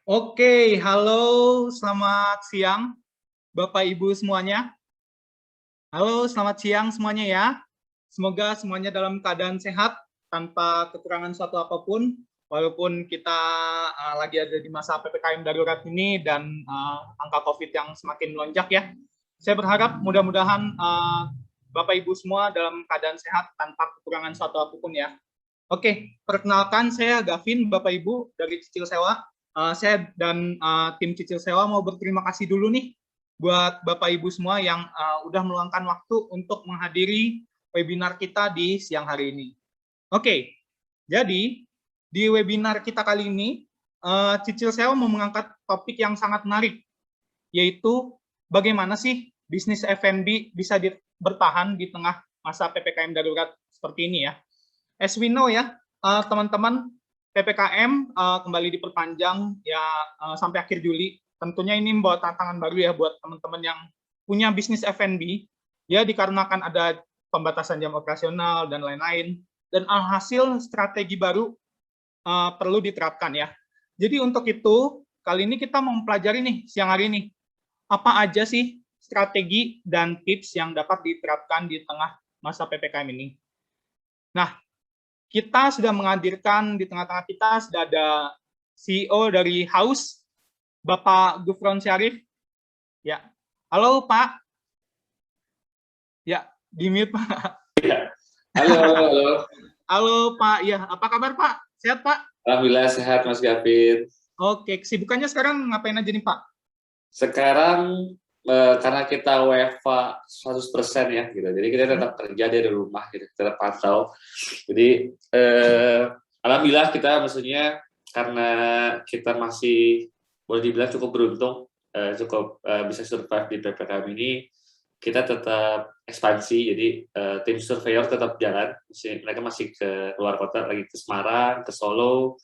Oke, halo, selamat siang, Bapak Ibu semuanya. Halo, selamat siang semuanya ya. Semoga semuanya dalam keadaan sehat, tanpa kekurangan suatu apapun, walaupun kita lagi ada di masa PPKM darurat ini dan angka COVID yang semakin melonjak ya. Saya berharap mudah-mudahan Bapak Ibu semua dalam keadaan sehat tanpa kekurangan suatu apapun ya. Oke, perkenalkan saya Gavin, Bapak Ibu dari Cicil Sewa. Saya dan tim Cicil Sewa mau berterima kasih dulu nih buat Bapak Ibu semua yang udah meluangkan waktu untuk menghadiri webinar kita di siang hari ini. Oke, jadi di webinar kita kali ini, Cicil Sewa mau mengangkat topik yang sangat menarik, yaitu bagaimana sih bisnis F&B bisa bertahan di tengah masa PPKM darurat seperti ini ya. As we know ya, teman-teman, PPKM kembali diperpanjang ya sampai akhir Juli. Tentunya ini membawa tantangan baru ya buat teman-teman yang punya bisnis F&B, ya dikarenakan ada pembatasan jam operasional dan lain-lain. Dan alhasil strategi baru perlu diterapkan ya. Jadi untuk itu, kali ini kita mau mempelajari nih siang hari ini, apa aja sih strategi dan tips yang dapat diterapkan di tengah masa PPKM ini. Nah, kita sudah menghadirkan di tengah-tengah kita sudah ada CEO dari Haus, Bapak Gufron Syarif. Ya, halo Pak. Ya, di mute Pak. Halo, halo. Halo Pak. Ya, apa kabar Pak? Sehat Pak? Alhamdulillah sehat Mas Gavin. Oke, kesibukannya sekarang ngapain aja nih Pak? Sekarang karena kita WFA 100% ya gitu. Jadi kita tetap kerja dari rumah gitu, tetap pantau. Jadi alhamdulillah kita maksudnya karena kita masih boleh dibilang cukup beruntung, cukup bisa survive di PPKM ini, kita tetap ekspansi. Jadi tim surveyor tetap jalan. Mereka masih ke luar kota, lagi ke Semarang, ke Solo,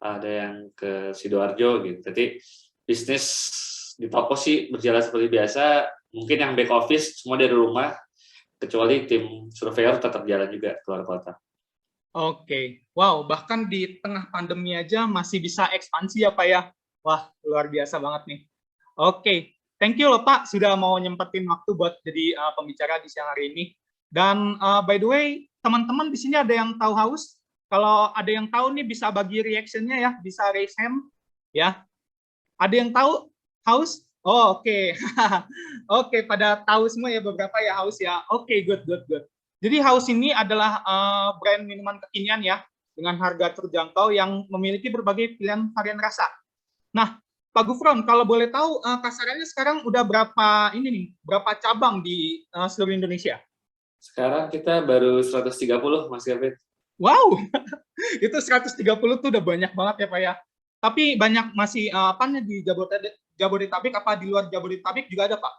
ada yang ke Sidoarjo gitu. Jadi bisnis di toko sih berjalan seperti biasa. Mungkin yang back office semua dari rumah, kecuali tim surveyor tetap jalan juga keluar kota. Oke, wow, bahkan di tengah pandemi aja masih bisa ekspansi ya Pak ya. Wah, luar biasa banget nih. Oke, thank you loh Pak sudah mau nyempetin waktu buat jadi pembicara di siang hari ini. Dan by the way, teman-teman di sini ada yang tahu Haus? Kalau ada yang tahu nih bisa bagi reaction-nya ya, bisa raise hand ya. Ada yang tahu Haus? Oh, oke. Oke, pada tahu semua ya beberapa ya Haus ya. Oke, good, good, good. Jadi Haus ini adalah brand minuman kekinian ya dengan harga terjangkau yang memiliki berbagai pilihan varian rasa. Nah, Pak Gufron, kalau boleh tahu kasarannya sekarang udah berapa ini nih, berapa cabang di seluruh Indonesia? Sekarang kita baru 130 Mas Gavin. Wow, itu 130 tuh udah banyak banget ya Pak ya. Tapi banyak masih apanya di Jabodetabek, apa di luar Jabodetabek juga ada Pak?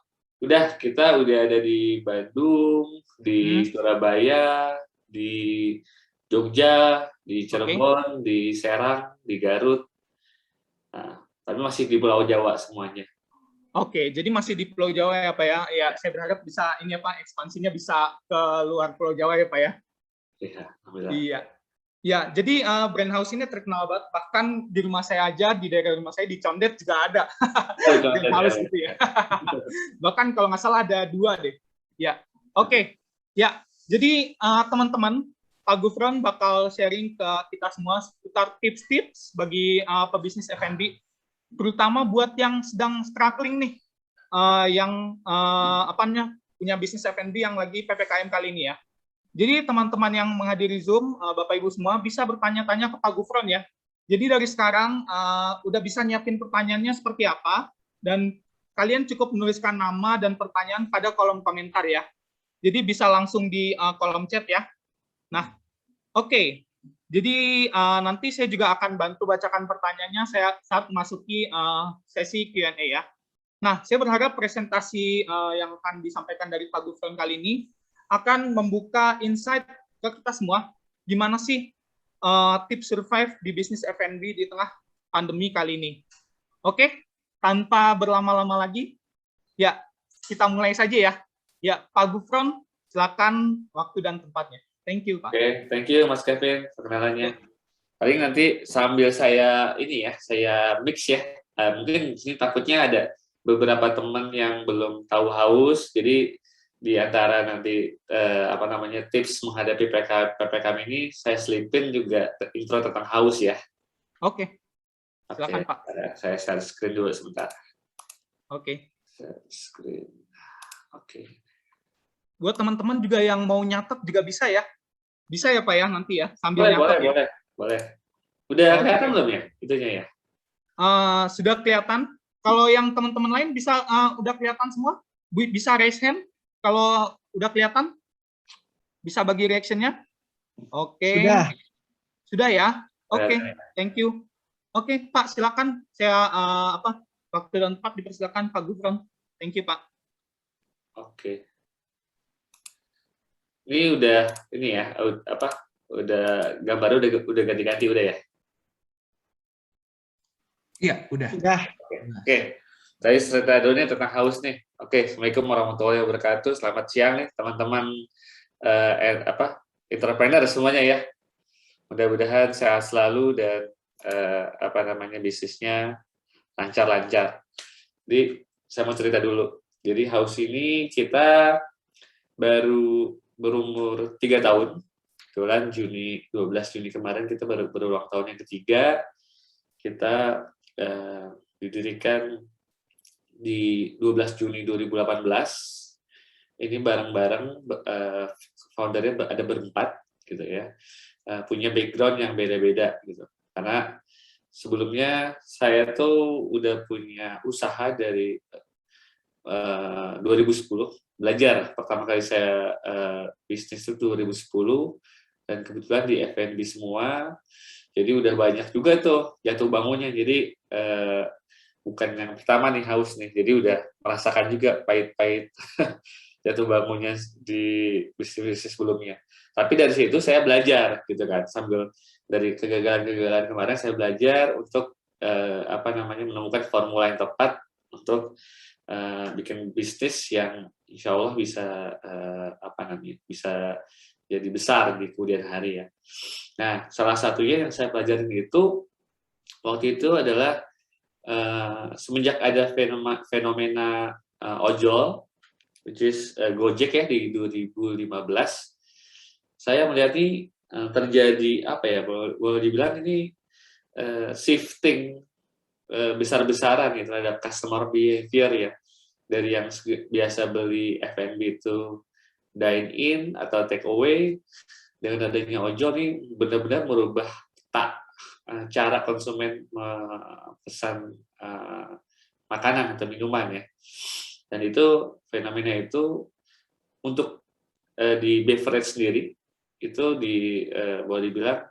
Kita udah ada di Bandung, di Surabaya, di Jogja, di Cirebon, di Serang, di Garut. Nah, tapi masih di Pulau Jawa semuanya. Oke, jadi masih di Pulau Jawa ya Pak ya. Ya, saya berharap bisa ini ya Pak, ekspansinya bisa ke luar Pulau Jawa ya Pak ya. Iya, alhamdulillah. Iya. Ya, jadi brand house ini terkenal banget. Bahkan di rumah saya aja, di daerah rumah saya di Condet juga ada brand house gitu ya. Bahkan kalau nggak salah ada 2 deh. Ya, oke. Ya, jadi teman-teman, Pak Gufron bakal sharing ke kita semua seputar tips-tips bagi pebisnis F&B, terutama buat yang sedang struggling nih, yang punya bisnis F&B yang lagi PPKM kali ini ya. Jadi teman-teman yang menghadiri Zoom, Bapak Ibu semua bisa bertanya-tanya ke Pak Gufron ya. Jadi dari sekarang udah bisa nyiapin pertanyaannya seperti apa, dan kalian cukup menuliskan nama dan pertanyaan pada kolom komentar ya. Jadi bisa langsung di kolom chat ya. Nah, oke. Jadi nanti saya juga akan bantu bacakan pertanyaannya saat memasuki sesi Q&A ya. Nah, saya berharap presentasi yang akan disampaikan dari Pak Gufron kali ini akan membuka insight ke kita semua, gimana sih tips survive di bisnis F&B di tengah pandemi kali ini. Oke, tanpa berlama-lama lagi, ya kita mulai saja ya. Ya, Pak Gufron, silakan waktu dan tempatnya. Thank you, Pak. Oke, thank you Mas Kevin perkenalannya. Paling nanti sambil saya ini ya, saya mix ya. mungkin di sini takutnya ada beberapa teman yang belum tahu haus, jadi di antara nanti apa namanya tips menghadapi PPKM ini saya selipin juga intro tentang haus ya. Oke, Oke, silakan Pak. saya share screen dulu sebentar. Oke. Share screen. Oke. Buat teman-teman juga yang mau nyatet juga bisa ya. Bisa ya Pak ya nanti ya sambil Boleh, nyatet ya. boleh. Udah Oke. kelihatan belum ya itunya ya? Sudah kelihatan. Kalau yang teman-teman lain bisa udah kelihatan semua? Bisa raise hand kalau udah kelihatan? Bisa bagi reaction-nya? Oke. Sudah ya? Oke, thank you. Oke, Pak, silakan. Saya waktu dan tempat dipersilakan Pak Gufron. Thank you, Pak. Oke. Ini udah ini ya, udah gambarnya udah ganti-ganti udah ya? Iya, udah. Oke. Tadi cerita dulu nih tentang haus nih. Oke, Assalamualaikum warahmatullahi wabarakatuh. Selamat siang nih teman-teman entrepreneur semuanya ya. Mudah-mudahan sehat selalu dan apa namanya bisnisnya lancar-lancar. Jadi saya mau cerita dulu. Jadi haus ini kita baru berumur 3 tahun. Kebetulan 12 Juni kemarin kita baru berulang tahun yang ketiga. Kita didirikan di 12 Juni 2018. Ini bareng-bareng foundernya ada berempat gitu ya. Punya background yang beda-beda gitu. Karena sebelumnya saya tuh udah punya usaha dari 2010. Belajar pertama kali saya bisnis itu 2010 dan kebetulan di F&B semua. Jadi udah banyak juga tuh jatuh bangunnya. Jadi bukan yang pertama nih haus nih. Jadi udah merasakan juga pahit-pahit jatuh bangunnya di bisnis sebelumnya. Tapi dari situ saya belajar gitu kan. Sambil dari kegagalan-kegagalan kemarin saya belajar untuk menemukan formula yang tepat untuk bikin bisnis yang insya Allah bisa bisa jadi besar di kemudian hari ya. Nah, salah satunya yang saya pelajarin itu waktu itu adalah semenjak ada fenomena ojol, which is Gojek ya di 2015, saya melihat ini terjadi apa ya, boleh dibilang ini shifting besar-besaran ya terhadap customer behavior ya, dari yang biasa beli F&B itu dine in atau take away, dengan adanya ojol nih benar-benar merubah cara konsumen memesan makanan atau minuman ya. Dan itu fenomena itu untuk di beverage sendiri itu boleh dibilang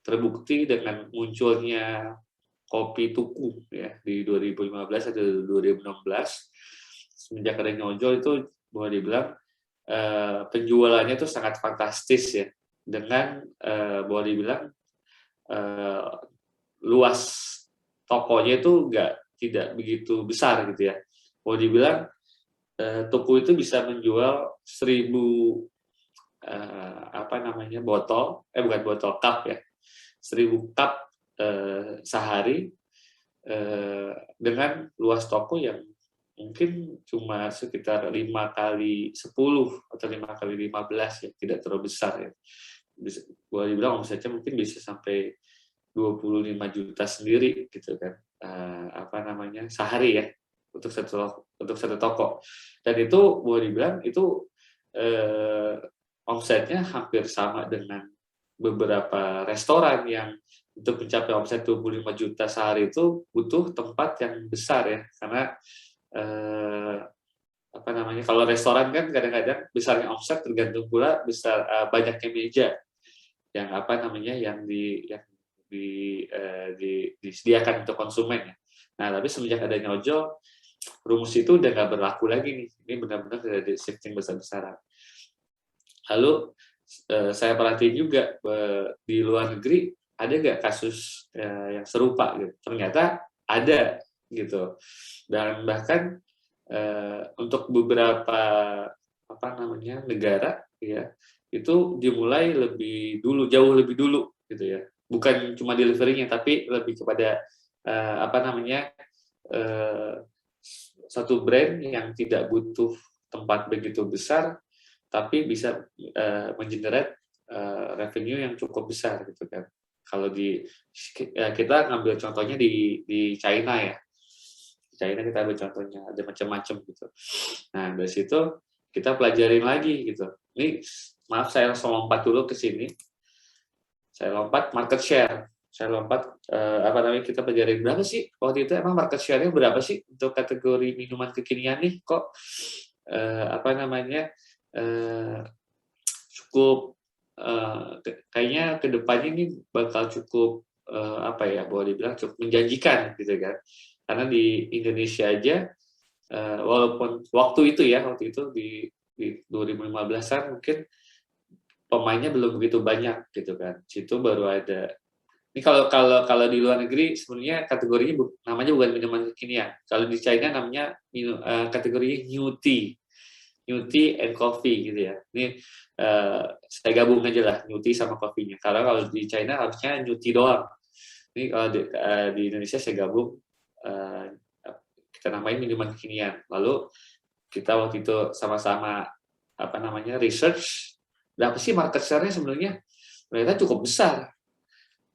terbukti dengan munculnya kopi tuku ya di 2015 atau 2016. Semenjak adanya ojol itu boleh dibilang penjualannya itu sangat fantastis ya, dengan boleh dibilang luas tokonya itu tidak begitu besar gitu ya. Boleh dibilang toko itu bisa menjual 1000 bukan botol, cup ya, 1000 cup sehari dengan luas toko yang mungkin cuma sekitar 5 kali 10 atau 5 kali 15 ya, tidak terlalu besar ya. Boleh dibilang omsetnya mungkin bisa sampai 25 juta sendiri gitu kan, sehari ya untuk satu toko. Dan itu boleh dibilang itu omsetnya hampir sama dengan beberapa restoran yang untuk mencapai omset 25 juta sehari itu butuh tempat yang besar ya, karena kalau restoran kan kadang-kadang besarnya omset tergantung pula besar banyaknya meja yang disediakan untuk konsumen ya. Nah, tapi semenjak adanya ojol, rumus itu udah nggak berlaku lagi nih. Ini benar-benar terjadi shifting besar-besaran. Lalu saya perhatiin juga di luar negeri ada nggak kasus yang serupa gitu. Ternyata ada gitu. Dan bahkan untuk beberapa negara ya, itu dimulai jauh lebih dulu gitu ya. Bukan cuma delivery-nya, tapi lebih kepada apa namanya, satu brand yang tidak butuh tempat begitu besar, tapi bisa mengenerate revenue yang cukup besar gitu kan. Kalau kita ngambil contohnya di China ya. China kita ambil contohnya, ada macam-macam gitu. Nah, dari situ kita pelajarin lagi gitu. Ini maaf saya langsung lompat dulu ke sini. Saya lompat market share. Saya lompat apa namanya, kita pelajarin berapa sih waktu itu, emang market share-nya berapa sih untuk kategori minuman kekinian nih, kok apa namanya cukup kayaknya kedepannya ini bakal cukup apa ya, boleh dibilang cukup menjanjikan gitu kan, karena di Indonesia aja walaupun waktu itu di 2015-an mungkin pemainnya belum begitu banyak gitu kan, situ baru ada. Ini kalau di luar negeri sebenarnya kategorinya namanya bukan minuman kekinian, kalau di China namanya kategorinya new tea and coffee gitu ya. Ini saya gabung aja lah new tea sama kopinya. Karena kalau di China harusnya new tea doang. Ini kalau di Indonesia saya gabung, kita namain minuman kekinian. Lalu kita waktu itu sama-sama apa namanya research berapa sih market share-nya sebenarnya. Ternyata cukup besar.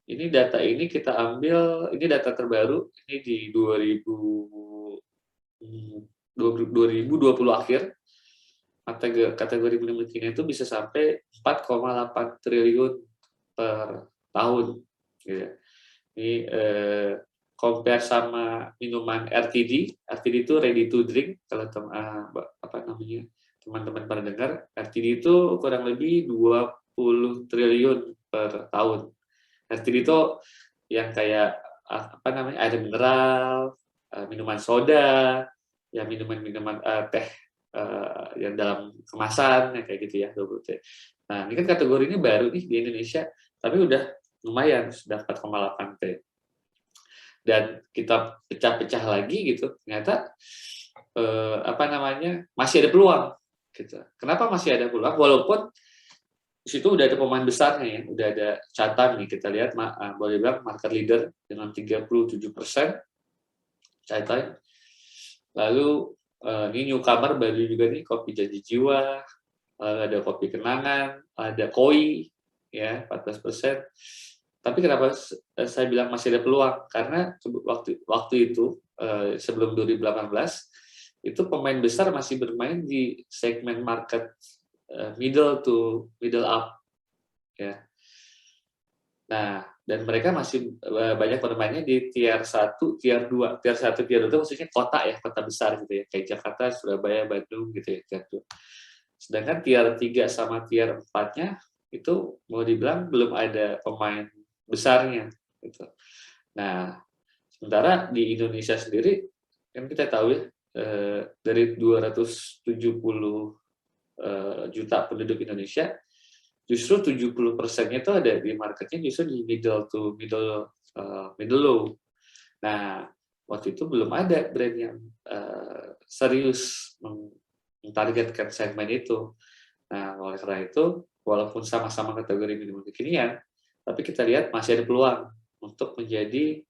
Ini data ini kita ambil, ini data terbaru, ini di 2020 akhir. Kategori minuman kekinian itu bisa sampai 4,8 triliun per tahun. Gitu. Ini compare sama minuman RTD itu ready to drink. Kalau apa namanya teman-teman pada dengar, RTD itu kurang lebih 20 triliun per tahun. RTD itu yang kayak apa namanya air mineral, minuman soda, ya minuman teh yang dalam kemasan kayak gitu ya. Nah, ini kan kategori ini baru nih di Indonesia, tapi udah lumayan, sudah 4,8 T. Dan kita pecah-pecah lagi gitu, ternyata apa namanya masih ada peluang gitu. Kenapa masih ada peluang? Walaupun di situ udah ada pemain besarnya ya, udah ada Chatham nih, kita lihat boleh bilang market leader dengan 37%. Chatham. Lalu ini newcomer baru juga nih, Kopi Janji Jiwa, ada Kopi Kenangan, ada Koi, ya 14%. Tapi kenapa saya bilang masih ada peluang? Karena waktu itu sebelum 2018 itu pemain besar masih bermain di segmen market middle to middle up, ya. Nah, dan mereka masih banyak bermainnya di tier 1, tier 2. Tier 1, tier 2 itu maksudnya kota ya, kota besar gitu ya, kayak Jakarta, Surabaya, Bandung gitu ya, tier 2. Sedangkan tier 3 sama tier 4-nya itu mau dibilang belum ada pemain besarnya gitu. Nah, sementara di Indonesia sendiri kan kita tahu ya, dari 270 juta penduduk Indonesia, justru 70%-nya itu ada di marketnya justru di middle to middle low. Nah, waktu itu belum ada brand yang serius mentargetkan segmen itu. Nah, oleh karena itu, walaupun sama-sama kategori minuman kekinian, tapi kita lihat masih ada peluang untuk menjadi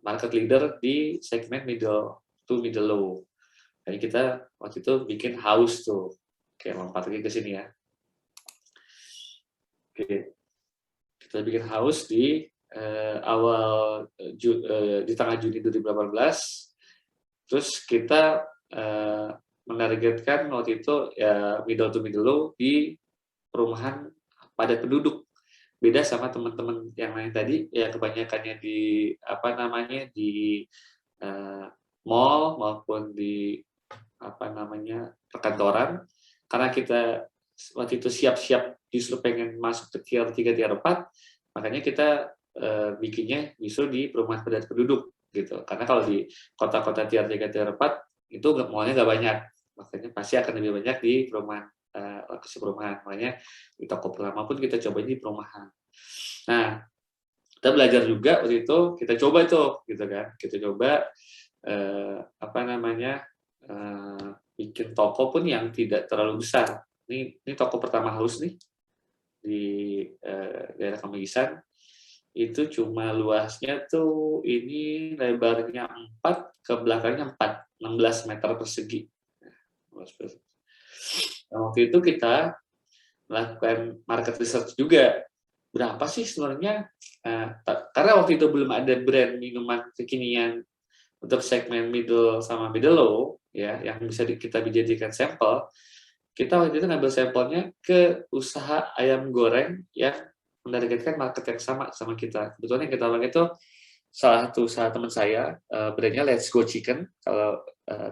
market leader di segmen middle to middle low. Jadi kita waktu itu bikin house tuh, kayak lompat lagi ke sini ya. Oke, kita bikin house di di tengah Juni 2018. Terus kita menargetkan waktu itu ya middle to middle low di perumahan padat penduduk. Beda sama teman-teman yang lain tadi, ya kebanyakannya di apa namanya di mall maupun di apa namanya perkantoran. Karena kita waktu itu siap-siap justru pengen masuk ke tier 3, tier 4, makanya kita bikinnya justru di perumahan padat penduduk gitu. Karena kalau di kota-kota tier 3, tier 4 itu mallnya nggak banyak, makanya pasti akan lebih banyak di perumahan, lokasi perumahan. Makanya di toko pertama pun kita coba di perumahan. Nah, kita belajar juga waktu itu, kita coba tuh gitu kan, kita coba apa namanya bikin toko pun yang tidak terlalu besar. Ini toko pertama house nih di daerah Kamagisan. itu cuma luasnya tuh ini lebarnya 4, ke belakangnya 4, 16 meter persegi. Nah, waktu itu kita melakukan market research juga. Berapa sih sebenarnya? Karena waktu itu belum ada brand minuman kekinian untuk segmen middle sama middle low, ya, yang bisa kita dijadikan sampel. Kita waktu itu ngambil sampelnya ke usaha ayam goreng yang menargetkan market yang sama kita. Kebetulan yang kita pakai itu salah satu usaha teman saya, brandnya Let's Go Chicken. Kalau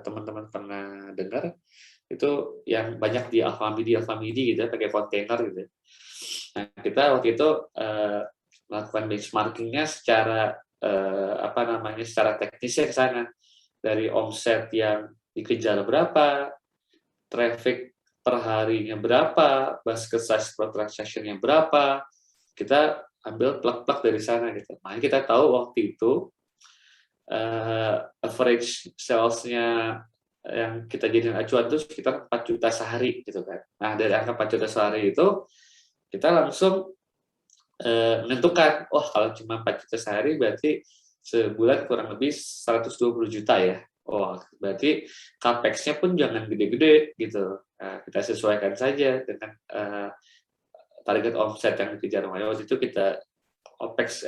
teman-teman pernah dengar, itu yang banyak di Alfamidi gitu ya, pakai kontainer gitu. Nah, kita waktu itu melakukan benchmarkingnya secara secara teknisnya ke sana, dari omset yang dikejar berapa, traffic per harinya berapa, basket size per transaction-nya berapa, kita ambil plug-plug dari sana gitu. Makanya kita tahu waktu itu average sales-nya yang kita jadikan acuan itu sekitar 4 juta sehari gitu kan. Nah, dari angka 4 juta sehari itu kita langsung menentukan, kalau cuma 4 juta sehari berarti sebulan kurang lebih 120 juta ya. Berarti capex-nya pun jangan gede-gede gitu. Kita sesuaikan saja dengan target omset yang dikejar. Waktu itu kita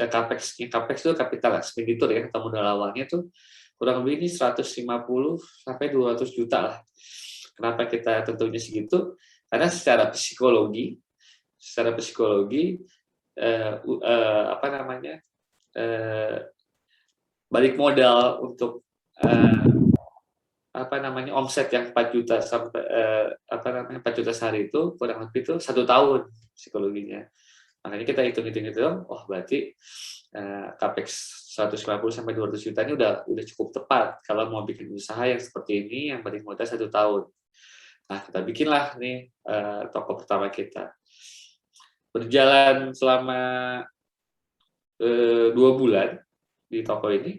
capex itu capital expenditure ya, atau modal awalnya tuh kurang lebih ini 150 sampai 200 juta lah. Kenapa kita tentunya segitu? Karena secara psikologi balik modal untuk omset yang 4 juta sampai 4 juta sehari itu kurang lebih itu 1 tahun psikologinya. Makanya kita hitung-hitung, berarti capex 150 sampai 200 juta ini udah cukup tepat kalau mau bikin usaha yang seperti ini yang balik modal 1 tahun. Nah, kita bikinlah nih toko pertama kita. Berjalan selama 2 bulan di toko ini,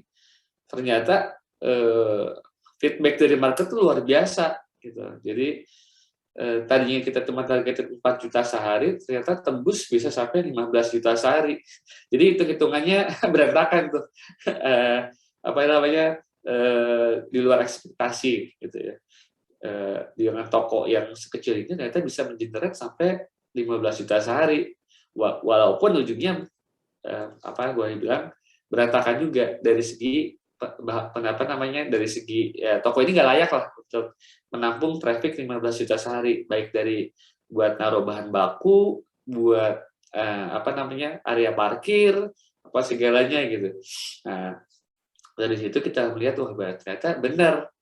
ternyata feedback dari market itu luar biasa gitu. Jadi tadinya kita cuma targeted 4 juta sehari, ternyata tembus bisa sampai 15 juta sehari. Jadi hitung-hitungannya berantakan tuh. Di luar ekspektasi gitu ya. Dengan toko yang sekecil ini ternyata bisa mengenerate sampai 15 juta sehari. Walaupun ujungnya gue bilang berantakan juga dari segi dari segi toko ini nggak layak lah untuk menampung traffic 15 juta sehari, baik dari buat naruh bahan baku, buat area parkir, apa segalanya gitu. Nah, dari situ kita melihat ternyata benar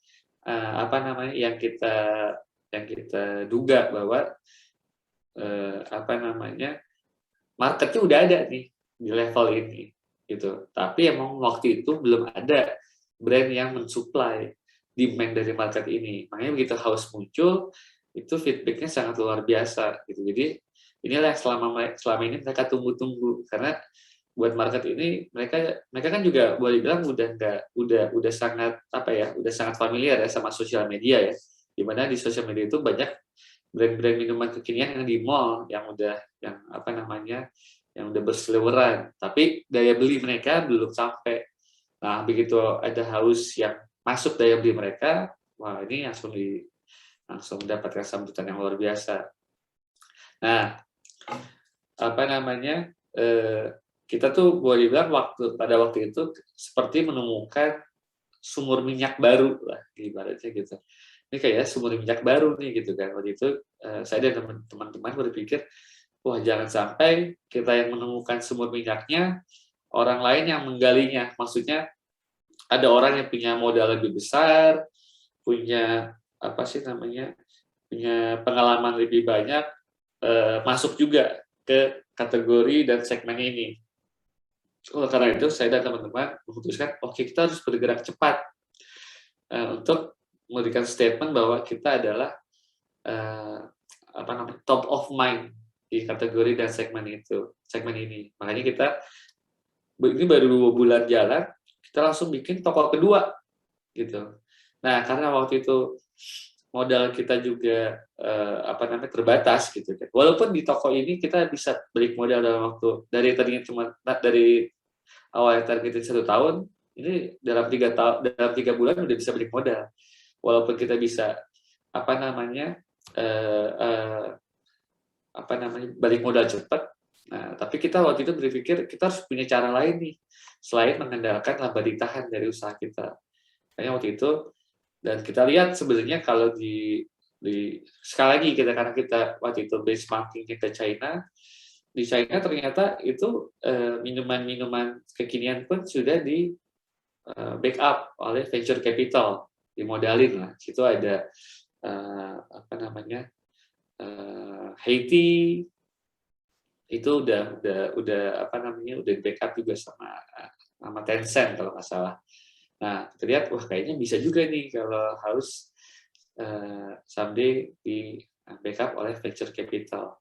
yang kita duga bahwa marketnya udah ada nih di level ini gitu. Tapi emang waktu itu belum ada brand yang mensuplai demand dari market ini. Makanya begitu Haus muncul, itu feedback-nya sangat luar biasa gitu. Jadi inilah yang selama ini mereka tunggu-tunggu, karena buat market ini mereka kan juga boleh bilang udah sangat familiar ya sama sosial media ya. Dimana di sosial media itu banyak brand-brand minuman kekinian yang di mall yang udah berseliweran, tapi daya beli mereka belum sampai. Nah, begitu ada Haus yang masuk daya beli mereka, ini langsung mendapatkan sambutan yang luar biasa. Nah, kita tuh boleh bilang pada waktu itu seperti menemukan sumur minyak baru lah, ibaratnya gitu. Ini kayak sumur minyak baru nih gitu kan. Waktu itu saya dan teman-teman berpikir, jangan sampai kita yang menemukan sumur minyaknya, orang lain yang menggalinya. Maksudnya ada orang yang punya modal lebih besar, punya punya pengalaman lebih banyak, masuk juga ke kategori dan segmen ini. Karena itu saya dan teman-teman memutuskan, kita harus bergerak cepat untuk memberikan statement bahwa kita adalah top of mind di kategori dan segmen ini. Makanya ini baru 2 bulan jalan, kita langsung bikin toko kedua gitu. Nah, karena waktu itu modal kita juga terbatas gitu kan. Walaupun di toko ini kita bisa balik modal dalam waktu dari tadinya cuma dari awal targetin 1 tahun, ini dalam 3 bulan udah bisa balik modal. Walaupun kita bisa balik modal cepat. Nah, tapi kita waktu itu berpikir kita harus punya cara lain nih selain mengandalkan laba ditahan dari usaha kita. Kayaknya waktu itu dan kita lihat sebenarnya kalau di sekali lagi karena kita waktu itu benchmarking ke China, di China ternyata itu minuman-minuman kekinian pun sudah di backup oleh venture capital, dimodalin lah. Situ ada Haiti itu udah backup juga sama Tencent kalau nggak salah. Nah, kita lihat wah kayaknya bisa juga nih kalau harus someday di backup oleh venture capital.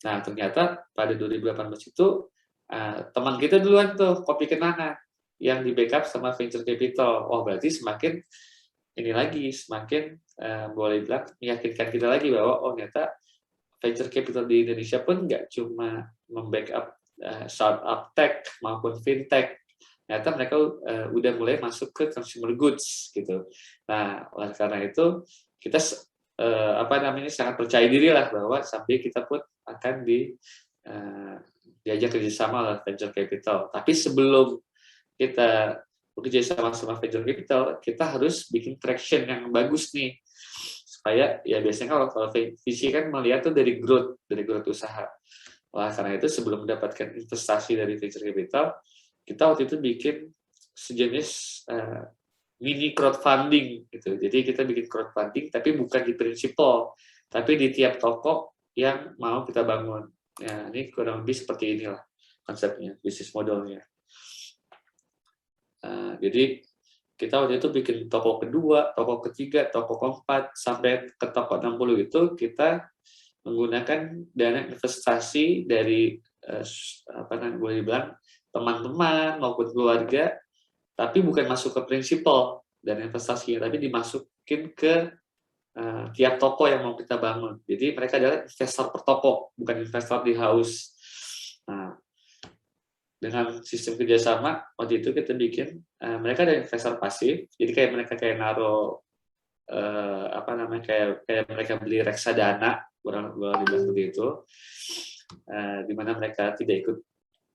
Nah, ternyata pada 2018 itu teman kita duluan tuh Kopi Kenangan yang di backup sama venture capital. Oh, berarti semakin boleh bilang meyakinkan kita lagi bahwa oh ternyata venture capital di Indonesia pun nggak cuma membackup startup tech maupun fintech, ternyata mereka udah mulai masuk ke consumer goods gitu. Nah, oleh karena itu kita sangat percaya diri lah bahwa sampai kita pun akan diajak kerjasama oleh venture capital. Tapi sebelum kita bekerja sama venture capital, kita harus bikin traction yang bagus nih. Supaya ya biasanya kalau VC kan melihat tuh dari growth usaha. Wah, karena itu sebelum mendapatkan investasi dari venture capital, kita waktu itu bikin sejenis mini crowdfunding gitu. Jadi kita bikin crowdfunding tapi bukan di Principal, tapi di tiap toko yang mau kita bangun. Ya, ini kurang lebih seperti inilah konsepnya, bisnis modelnya. Jadi kita waktu itu bikin toko kedua, toko ketiga, toko keempat, sampai ke toko 60 itu kita menggunakan dana investasi dari boleh dibilang teman-teman maupun keluarga, tapi bukan masuk ke prinsipal dan investasinya, tapi dimasukin ke tiap toko yang mau kita bangun. Jadi mereka adalah investor per toko, bukan investor di house. Nah, dengan sistem kerjasama waktu itu kita bikin mereka ada investor pasif, jadi kayak mereka naruh kayak mereka beli reksadana kurang dibilang seperti itu, di mana mereka tidak ikut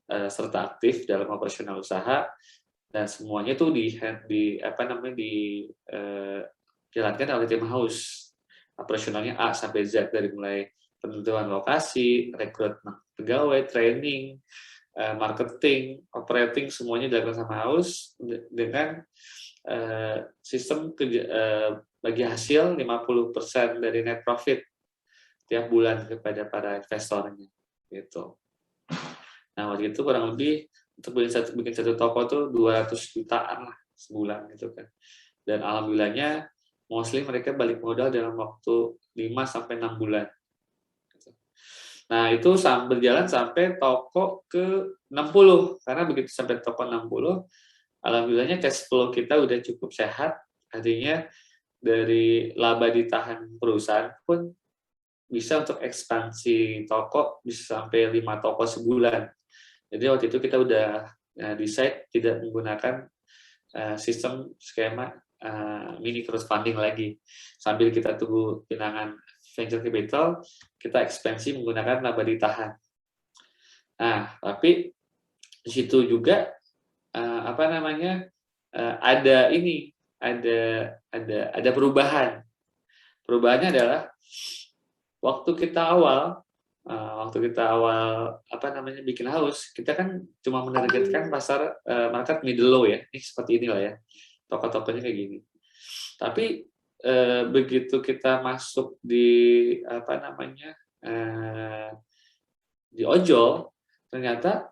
serta aktif dalam operasional usaha dan semuanya itu dijalankan oleh tim house, operasionalnya A sampai Z, dari mulai penentuan lokasi, rekrutmen pegawai, training, marketing, operating, semuanya dilakukan sama house dengan sistem bagi hasil 50% dari net profit tiap bulan kepada para investornya gitu. Nah, waktu itu kurang lebih untuk bikin satu toko tuh 200 jutaan lah sebulan gitu kan. Dan alhamdulillahnya mostly mereka balik modal dalam waktu 5 sampai 6 bulan. Nah, itu berjalan sampai toko ke 60. Karena begitu sampai toko 60, alhamdulillahnya cash flow kita udah cukup sehat. Artinya dari laba ditahan perusahaan pun bisa untuk ekspansi toko bisa sampai 5 toko sebulan. Jadi waktu itu kita udah decide tidak menggunakan sistem skema mini crowdfunding lagi. Sambil kita tunggu pinangan venture capital, kita ekspansi menggunakan laba ditahan. Nah, tapi di situ juga ada perubahan. Perubahannya adalah waktu kita awal bikin house, kita kan cuma menargetkan pasar market middle low ya. Ini seperti inilah ya. Toko-tokonya kayak gini. Tapi begitu kita masuk di di ojol, ternyata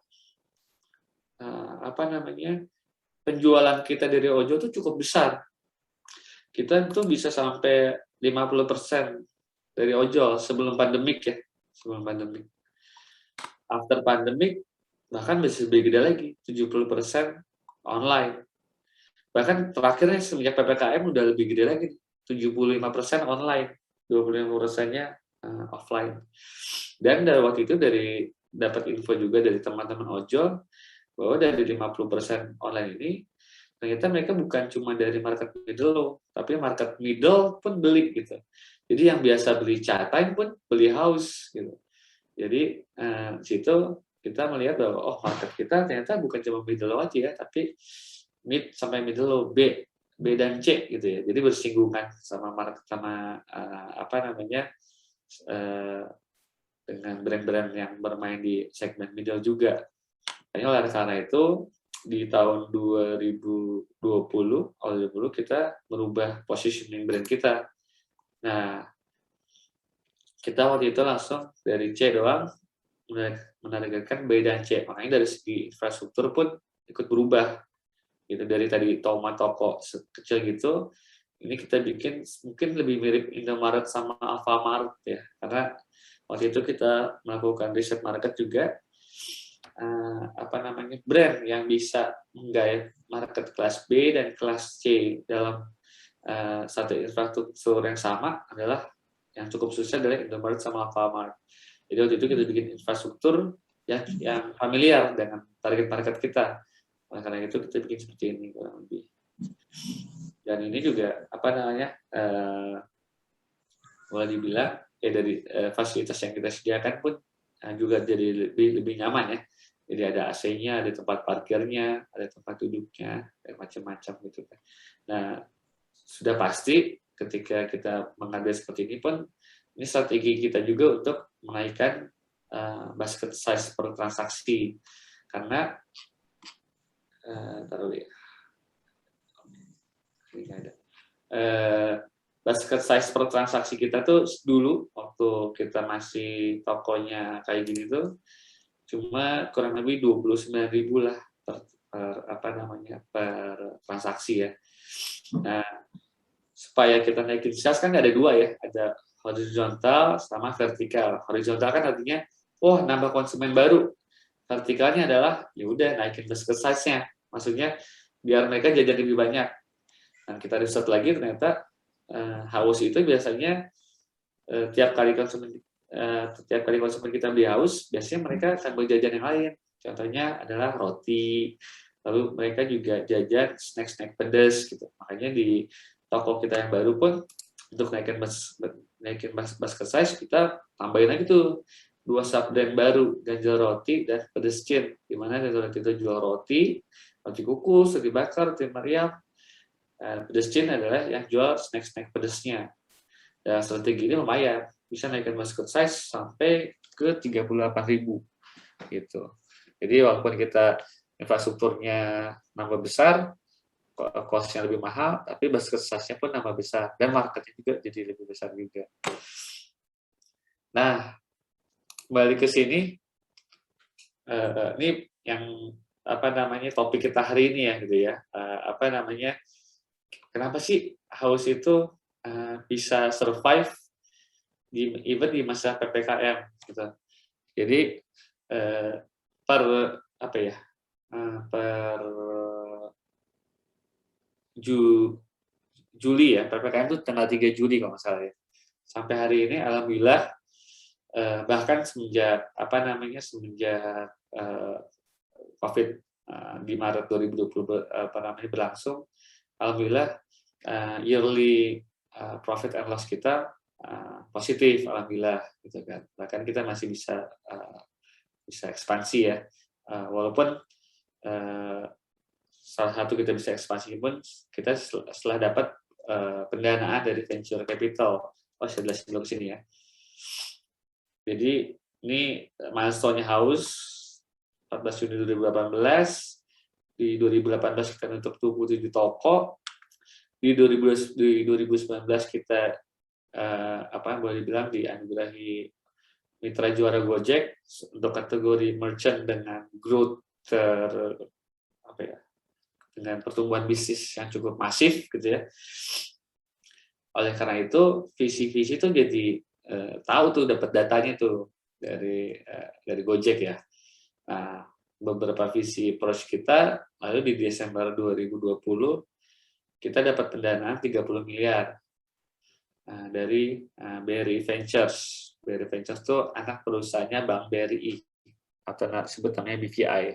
penjualan kita dari ojol itu cukup besar. Kita tuh bisa sampai 50% dari ojol sebelum pandemik ya, sebelum pandemik. After pandemik bahkan bisa lebih gede lagi, 70% online. Bahkan terakhirnya semenjak PPKM udah lebih gede lagi. 75% online, 25%-nya offline. Dan dari waktu itu dapat info juga dari teman-teman ojol bahwa dari 50% online ini ternyata mereka bukan cuma dari market middle low, tapi market middle pun beli gitu. Jadi yang biasa beli chatime pun beli house gitu. Jadi di situ kita melihat bahwa market kita ternyata bukan cuma middle low aja ya, tapi mid sampai middle low, B dan C gitu ya. Jadi bersinggungan sama market sama dengan brand-brand yang bermain di segmen middle juga. Oleh karena itu di tahun 2020 kita merubah positioning brand kita. Nah, kita waktu itu langsung dari C doang menargetkan B dan C. Makanya dari segi infrastruktur pun ikut berubah. Gitu, dari tadi toko kecil gitu, ini kita bikin mungkin lebih mirip Indomaret sama Alfamart ya, karena waktu itu kita melakukan riset market juga, brand yang bisa menggait market kelas B dan kelas C dalam satu infrastruktur yang sama adalah yang cukup susah adalah Indomaret sama Alfamart. Jadi waktu itu kita bikin infrastruktur yang familiar dengan target market kita. Karena itu kita bikin seperti ini kurang lebih. Dan ini juga boleh dibilang dari fasilitas yang kita sediakan pun juga jadi lebih nyaman ya. Jadi ada AC-nya, ada tempat parkirnya, ada tempat duduknya, macam-macam gitu kan. Nah, sudah pasti ketika kita mengambil seperti ini pun ini strategi kita juga untuk menaikkan basket size per transaksi, karena basket size per transaksi kita tuh dulu waktu kita masih tokonya kayak gini tuh cuma kurang lebih 29.000 lah per transaksi ya. Nah, supaya kita naikin size kan ada dua ya, ada horizontal sama vertikal. Horizontal kan artinya nambah konsumen baru. Vertikalnya adalah ya udah naikin basket size-nya. Maksudnya biar mereka jajan lebih banyak. Nah, kita riset lagi ternyata haus itu biasanya tiap kali konsumen kita beli haus, biasanya mereka sambil jajan yang lain. Contohnya adalah roti, lalu mereka juga jajan snack-snack pedas gitu. Makanya di toko kita yang baru pun untuk naikin basket size kita tambahin lagi tuh 2 sub-brand baru, Ganjel Roti dan Pedescin, di mana Ganjel Roti itu jual roti kukus, roti bakar, roti meriam. Pedescin adalah yang jual snack-snack pedesnya. Dan strategi ini lumayan, bisa naikkan basket size sampai ke 38.000 gitu. Jadi walaupun kita infrastrukturnya nambah besar, cost-nya lebih mahal, tapi basket size-nya pun nambah besar dan marketnya juga jadi lebih besar juga. Nah, kembali ke sini, ini yang topik kita hari ini ya gitu ya. Kenapa sih haus itu bisa survive even di masa PPKM gitu. Jadi per Juli ya, PPKM itu tanggal 3 Juli kalau nggak salah ya. Sampai hari ini alhamdulillah bahkan semenjak COVID di Maret 2020 berlangsung, alhamdulillah yearly profit and loss kita positif, alhamdulillah gitu kan. Bahkan kita masih bisa ekspansi ya, walaupun salah satu kita bisa ekspansi pun kita setelah dapat pendanaan dari venture capital. Saya jelasin dulu sini ya. Jadi ini milestone-nya haus 14 Juni 2018. Di 2018 kita nutup 27 toko. Di 2019 kita boleh dibilang dianugerahi Mitra Juara Gojek untuk kategori merchant dengan growth dengan pertumbuhan bisnis yang cukup masif gitu ya. Oleh karena itu visi-visi itu jadi tahu tuh, dapat datanya tuh dari Gojek ya. Nah, beberapa visi approach kita, lalu di Desember 2020 kita dapat pendanaan 30 miliar dari BRI Ventures. BRI Ventures itu anak perusahaannya Bank BRI atau disebut namanya BVI.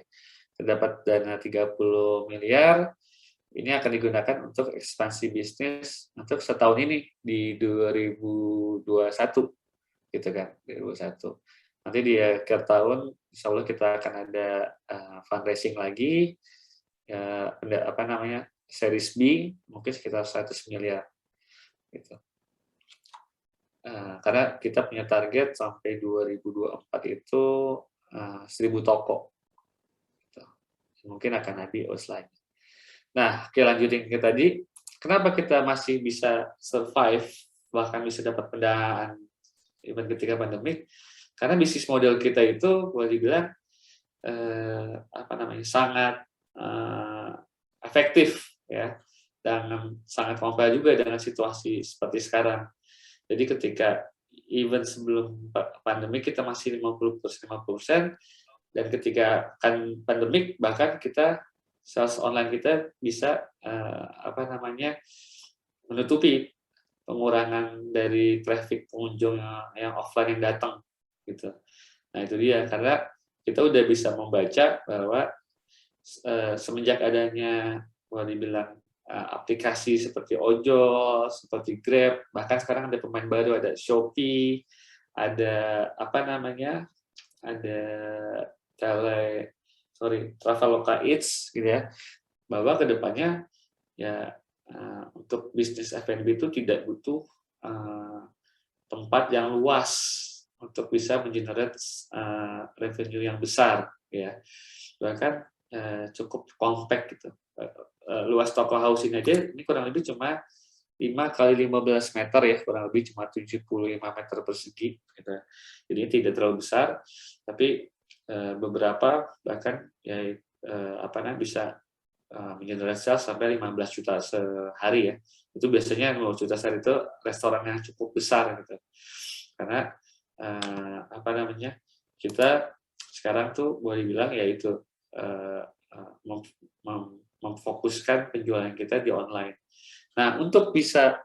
Terdapat dana 30 miliar. Ini akan digunakan untuk ekspansi bisnis untuk setahun ini di 2021 gitu kan, 2021. Nanti di akhir tahun insya Allah kita akan ada fundraising lagi, ya, apa namanya, series B mungkin sekitar 100 miliar gitu. Karena kita punya target sampai 2024 itu 1000 toko gitu. Mungkin akan habis lagi. Nah, lanjutin ke tadi, kenapa kita masih bisa survive, bahkan bisa dapat pendanaan even ketika pandemik? Karena bisnis model kita itu boleh dibilang apa namanya, sangat efektif ya, dan sangat kompak juga dengan situasi seperti sekarang. Jadi ketika even sebelum pandemik kita masih 50%, dan ketika kan pandemik bahkan kita sales online kita bisa apa namanya, menutupi pengurangan dari traffic pengunjung yang offline yang datang gitu. Nah itu dia, karena kita udah bisa membaca bahwa semenjak adanya boleh dibilang aplikasi seperti Ojol, seperti Grab, bahkan sekarang ada pemain baru, ada Shopee, ada apa namanya, ada Traveloka Eats gitu ya, bahwa kedepannya ya untuk bisnis F&B itu tidak butuh tempat yang luas untuk bisa mengenerate revenue yang besar ya, bahkan cukup compact gitu. Luas toko house ini aja ini kurang lebih cuma 5 kali 15 meter ya, kurang lebih cuma 75 meter persegi gitu. Jadi tidak terlalu besar, tapi beberapa bahkan ya apa namanya, bisa mengenerate sales sampai 15 juta sehari ya. Itu biasanya 15 juta sehari itu restoran yang cukup besar gitu. Karena apa namanya, kita sekarang tuh boleh bilang ya itu memfokuskan penjualan kita di online. Nah, untuk bisa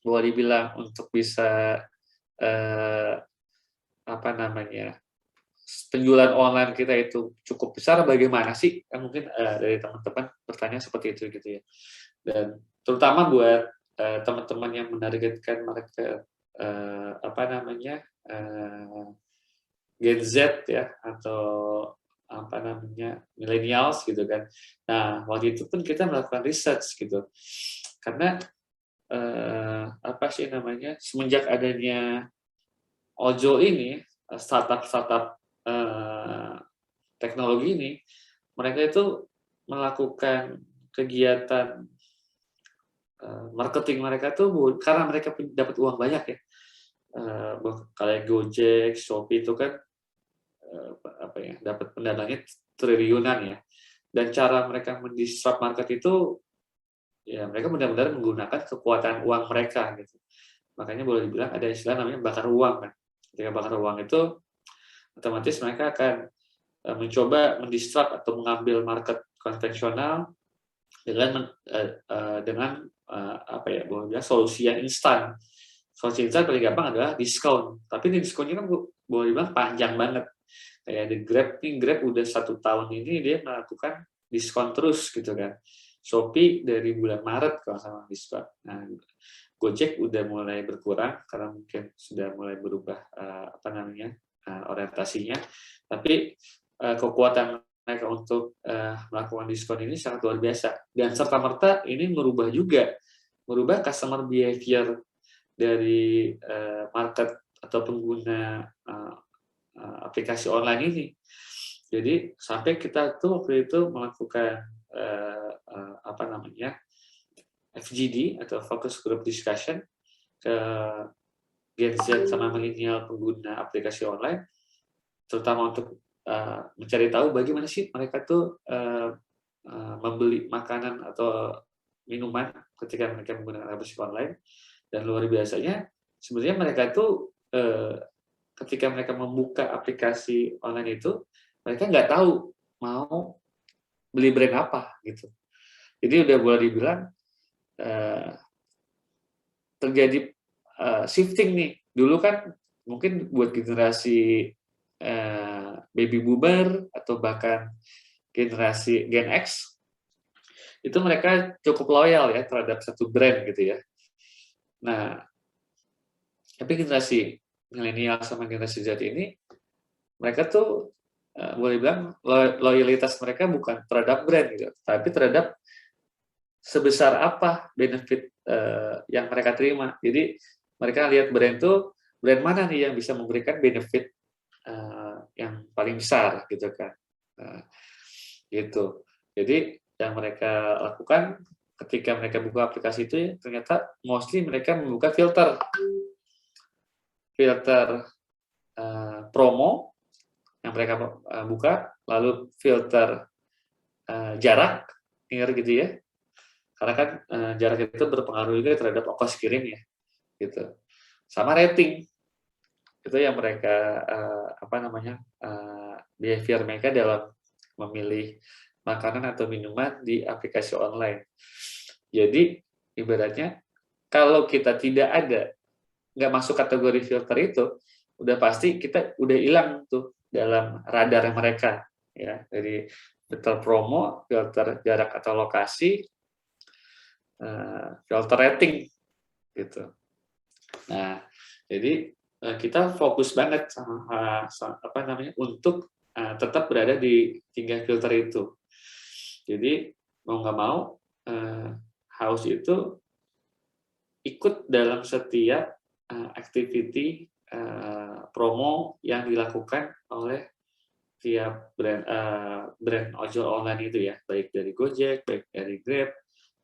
boleh dibilang untuk bisa apa namanya, penjualan online kita itu cukup besar, bagaimana sih? Mungkin dari teman-teman bertanya seperti itu gitu ya. Dan terutama buat teman-teman yang menargetkan market apa namanya, Gen Z ya, atau apa namanya, millennials gitu kan. Nah, waktu itu pun kita melakukan research gitu. Karena apa sih namanya, semenjak adanya Ojol ini, startup teknologi ini, mereka itu melakukan kegiatan marketing mereka tuh karena mereka dapat uang banyak ya. Kayak Gojek, Shopee itu kan apa ya, dapat pendananya triliunan ya. Dan cara mereka mendisrupt market itu ya mereka benar-benar menggunakan kekuatan uang mereka gitu. Makanya boleh dibilang ada istilah namanya bakar uang kan. Ketika bakar uang itu otomatis mereka akan mencoba mendisrupt atau mengambil market konvensional dengan apa ya, boleh bilang solusi yang instan. Solusi instan paling gampang adalah diskon. Tapi diskonnya kan boleh dibilang panjang banget. Kayak di Grab udah 1 tahun ini dia melakukan diskon terus gitu kan. Shopee dari bulan Maret kalau sama diskon. Nah, Gojek udah mulai berkurang karena mungkin sudah mulai berubah apa namanya, orientasinya. Tapi kekuatan mereka untuk melakukan diskon ini sangat luar biasa, dan serta-merta ini merubah customer behavior dari market atau pengguna aplikasi online ini. Jadi sampai kita tuh waktu itu melakukan apa namanya, FGD atau focus group discussion ke Gen Z sama milenial pengguna aplikasi online, terutama untuk mencari tahu bagaimana sih mereka tuh membeli makanan atau minuman ketika mereka menggunakan aplikasi online. Dan luar biasanya sebenarnya mereka tuh ketika mereka membuka aplikasi online itu, mereka nggak tahu mau beli brand apa gitu. Jadi udah boleh dibilang terjadi shifting nih. Dulu kan mungkin buat generasi baby boomer atau bahkan generasi Gen X, itu mereka cukup loyal ya terhadap satu brand gitu ya. Nah, tapi generasi milenial sama generasi Z ini, mereka tuh boleh bilang loyalitas mereka bukan terhadap brand gitu, tapi terhadap sebesar apa benefit yang mereka terima. Jadi mereka lihat brand mana nih yang bisa memberikan benefit yang paling besar gitu kan. Gitu. Jadi yang mereka lakukan ketika mereka buka aplikasi itu ya, ternyata mostly mereka membuka filter promo yang mereka buka, lalu filter jarak, gitu ya. Karena kan jarak itu berpengaruh juga terhadap ongkos kirim ya, gitu. Sama rating, itu yang mereka behavior mereka dalam memilih makanan atau minuman di aplikasi online. Jadi ibaratnya kalau kita nggak masuk kategori filter itu, udah pasti kita udah hilang tuh dalam radar mereka ya, dari filter promo, filter jarak atau lokasi, filter rating gitu. Nah, jadi kita fokus banget sama untuk tetap berada di 3 filter itu. Jadi mau nggak mau House itu ikut dalam setiap activity promo yang dilakukan oleh tiap brand ojol online itu ya, baik dari Gojek, baik dari Grab,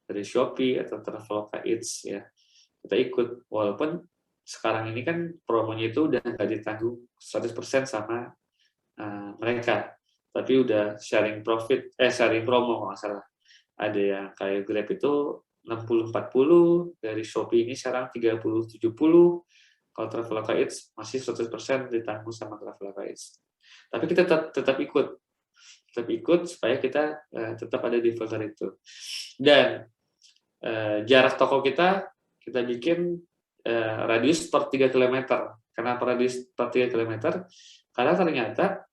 dari Shopee atau Traveloka Eats ya, kita ikut. Walaupun sekarang ini kan promonya itu udah nggak ditanggung 100% sama mereka, tapi udah sharing promo nggak salah. Ada yang kayak Grab itu 60-40, dari Shopee ini sekarang 30-70, kalau Traveloka Eats masih 100% ditanggung sama Traveloka Eats. Tapi kita tetap ikut supaya kita tetap ada di filter itu. Dan jarak toko kita bikin radius per 3 km. Kenapa radius per 3 km? Karena ternyata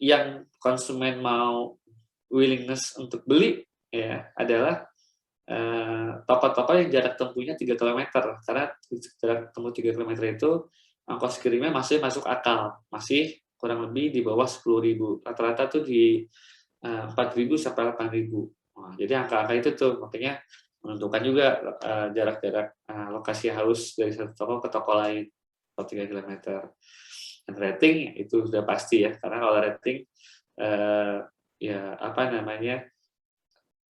yang konsumen mau willingness untuk beli ya adalah toko-toko yang jarak tempuhnya 3 km. Karena jarak tempuh 3 km itu ongkos kirimnya masih masuk akal, masih kurang lebih di bawah 10.000. Rata-rata tuh di 4.000 sampai 8.000. Nah, jadi angka-angka itu tuh makanya menentukan juga jarak-jarak lokasi House dari satu toko ke toko lain 3 km. Dan rating itu sudah pasti ya, karena kalau rating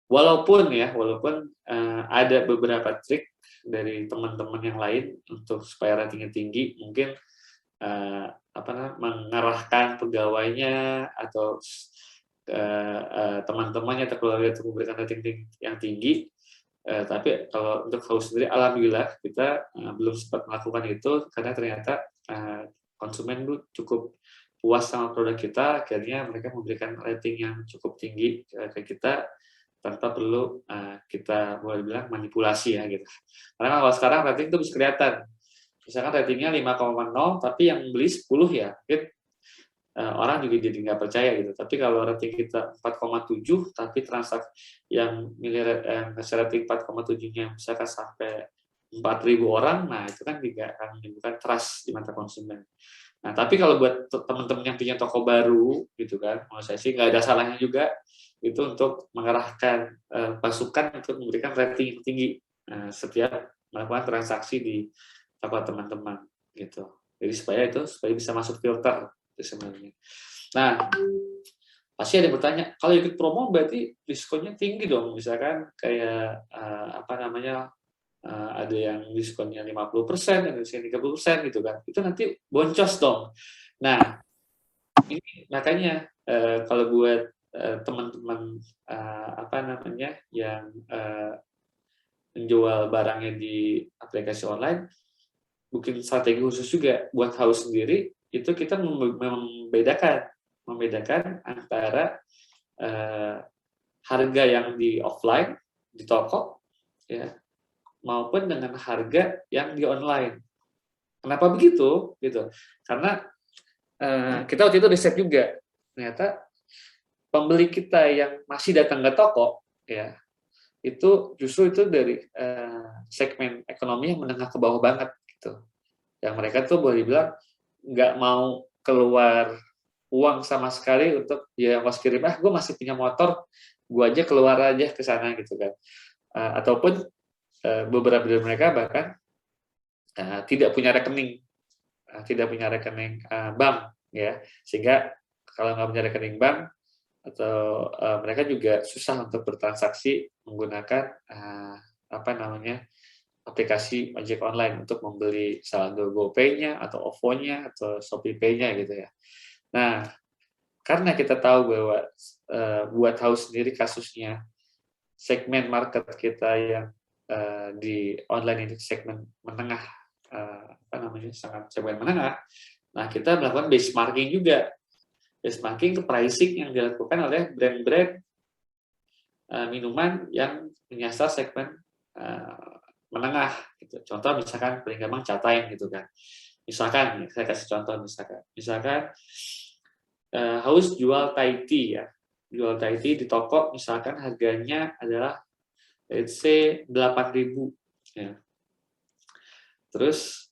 walaupun ada beberapa trik dari teman-teman yang lain untuk supaya ratingnya tinggi, mungkin mengarahkan pegawainya atau teman-temannya atau keluarga untuk memberikan rating yang tinggi. Tapi kalau untuk House sendiri, alhamdulillah kita belum sempat melakukan itu karena ternyata konsumen cukup puas sama produk kita, akhirnya mereka memberikan rating yang cukup tinggi ke kita tanpa perlu kita boleh bilang manipulasi ya gitu. Karena kalau sekarang rating itu bisa kelihatan. Misalkan ratingnya 5,0 tapi yang beli 10 ya, orang juga jadi nggak percaya gitu. Tapi kalau rating kita 4,7 tapi transaksi yang ngasih rating 4,7-nya misalkan sampai 4.000 orang, nah itu kan juga akan menimbulkan trust di mata konsumen. Nah, tapi kalau buat teman-teman yang punya toko baru gitu kan, menurut saya sih nggak ada salahnya juga itu untuk mengarahkan pasukan untuk memberikan rating yang tinggi setiap melakukan transaksi di toko teman-teman gitu. Jadi supaya bisa masuk filter itu sebenarnya. Nah, pasti ada yang bertanya, kalau ikut promo berarti diskonnya tinggi dong, misalkan kayak ada yang diskonnya 50%, ada yang 30% gitu kan. Itu nanti boncos dong. Nah, ini makanya kalau buat teman-teman yang menjual barangnya di aplikasi online, mungkin strategi khusus juga buat House sendiri, itu kita membedakan antara harga yang di offline di toko ya maupun dengan harga yang di online. Kenapa begitu? Gitu. Karena kita waktu itu riset juga, ternyata pembeli kita yang masih datang ke toko, ya, itu justru itu dari segmen ekonomi yang menengah ke bawah banget, gitu. Yang mereka tuh boleh dibilang nggak mau keluar uang sama sekali untuk ya ongkos kirim. Gue masih punya motor, gue aja keluar aja ke sana gitu kan. Ataupun beberapa dari mereka bahkan tidak punya rekening, bank, ya, sehingga kalau nggak punya rekening bank atau mereka juga susah untuk bertransaksi menggunakan aplikasi ojek online untuk membeli saldo GoPay-nya atau OVO-nya atau ShopeePay-nya gitu ya. Nah, karena kita tahu bahwa buat tahu sendiri kasusnya segmen market kita yang di online ini segmen menengah, sangat segmen menengah. Nah, kita melakukan benchmarking juga. Benchmarking ke pricing yang dilakukan oleh brand-brand minuman yang menyasar segmen menengah gitu. Contoh misalkan paling gampang Chatime gitu kan. Misalkan saya kasih contoh misalkan Haus jual Thai tea ya. Jual Thai tea di toko misalkan harganya adalah let's say 8.000 ya. Terus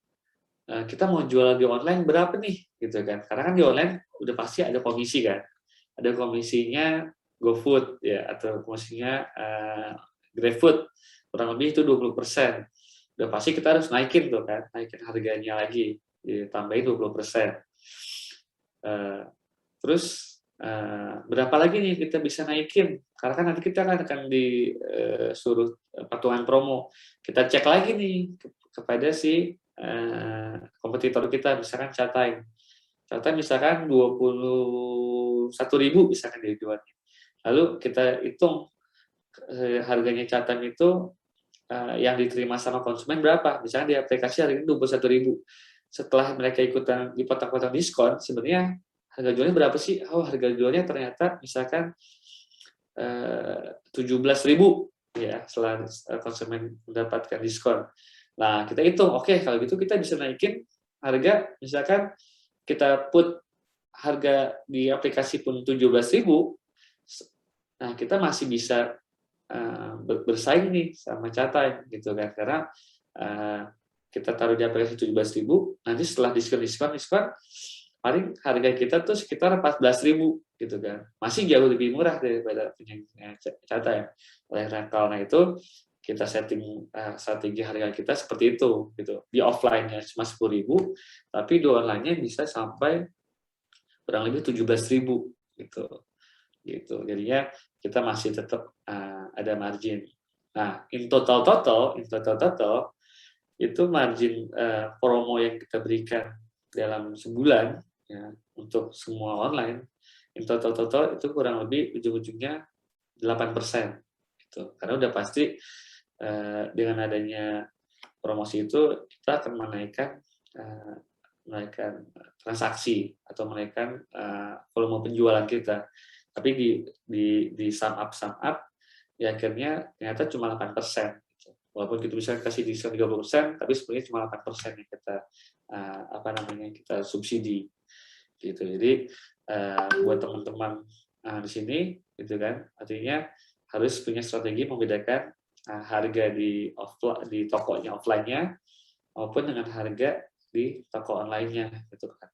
kita mau jual di online berapa nih gitu kan. Karena kan di online udah pasti ada komisi kan. Ada komisinya GoFood ya atau komisinya GrabFood kurang lebih itu 20%. Udah pasti kita harus naikin tuh kan, naikin harganya lagi, ditambahin 20%. Terus berapa lagi nih kita bisa naikin? Karena kan nanti kita akan disuruh patungan promo. Kita cek lagi nih kepada si kompetitor kita, misalkan Chatime. Chatime misalkan 21.000 misalkan dia jualnya. Lalu kita hitung harganya Chatime itu yang diterima sama konsumen berapa? Misalnya di aplikasi hari ini 21.000. Setelah mereka ikutan dipotong-potong diskon, sebenarnya harga jualnya berapa sih? Oh, harga jualnya ternyata misalkan 17.000 ya, setelah konsumen mendapatkan diskon. Nah, kita hitung, oke, kalau gitu kita bisa naikin harga, misalkan kita put harga di aplikasi pun 17.000, nah kita masih bisa bersaing nih sama Chatime gitu kan, karena kita taruh di aplikasi 17.000, nanti setelah diskon paling harga kita tuh sekitar 14.000 gitu kan, masih jauh lebih murah daripada punya Chatime. Oleh karena itu kita setting strategi harga kita seperti itu gitu. Di offline-nya cuma 10.000, tapi di online-nya bisa sampai kurang lebih 17.000 gitu. Jadinya kita masih tetap ada margin. Nah, in total itu margin promo yang kita berikan dalam sebulan ya untuk semua online, in total itu kurang lebih ujung-ujungnya 8% gitu. Karena udah pasti dengan adanya promosi itu kita akan menaikkan transaksi atau menaikkan volume penjualan kita. Tapi di sum up ya akhirnya ternyata cuma 8%. Gitu. Walaupun kita bisa kasih diskon 30%, tapi sebenarnya cuma 8% yang kita kita subsidi. Gitu. Jadi buat teman-teman di sini gitu kan, artinya harus punya strategi membedakan harga di tokonya offline-nya maupun dengan harga di toko online-nya gitu kan.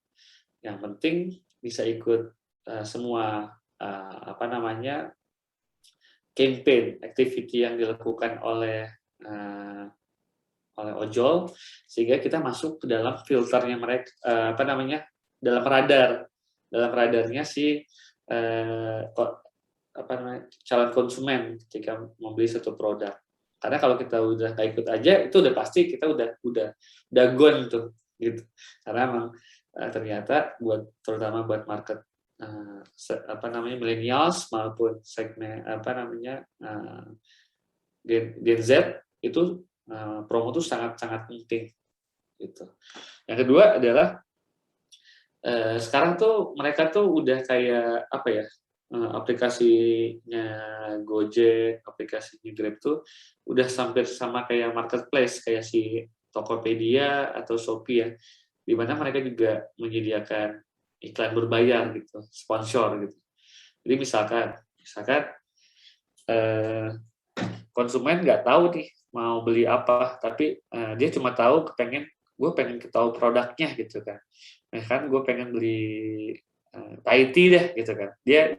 Yang penting bisa ikut semua campaign activity yang dilakukan oleh ojol, sehingga kita masuk ke dalam filternya mereka, dalam radarnya si calon konsumen ketika membeli satu produk. Karena kalau kita udah nggak ikut aja, itu udah pasti kita udah gone tuh gitu. Karena emang ternyata terutama buat market millennials maupun segmen Gen Z itu promo itu sangat penting gitu. Yang kedua adalah sekarang tuh mereka tuh udah kayak aplikasinya Gojek, aplikasinya Grab tuh udah hampir sama kayak marketplace, kayak si Tokopedia atau Shopee ya, di mana mereka juga menyediakan iklan berbayar gitu, sponsor gitu. Jadi misalkan konsumen nggak tahu nih mau beli apa, tapi dia cuma tahu gue pengen tahu produknya gitu kan. Nah kan gue pengen beli Thai tea deh gitu kan. Dia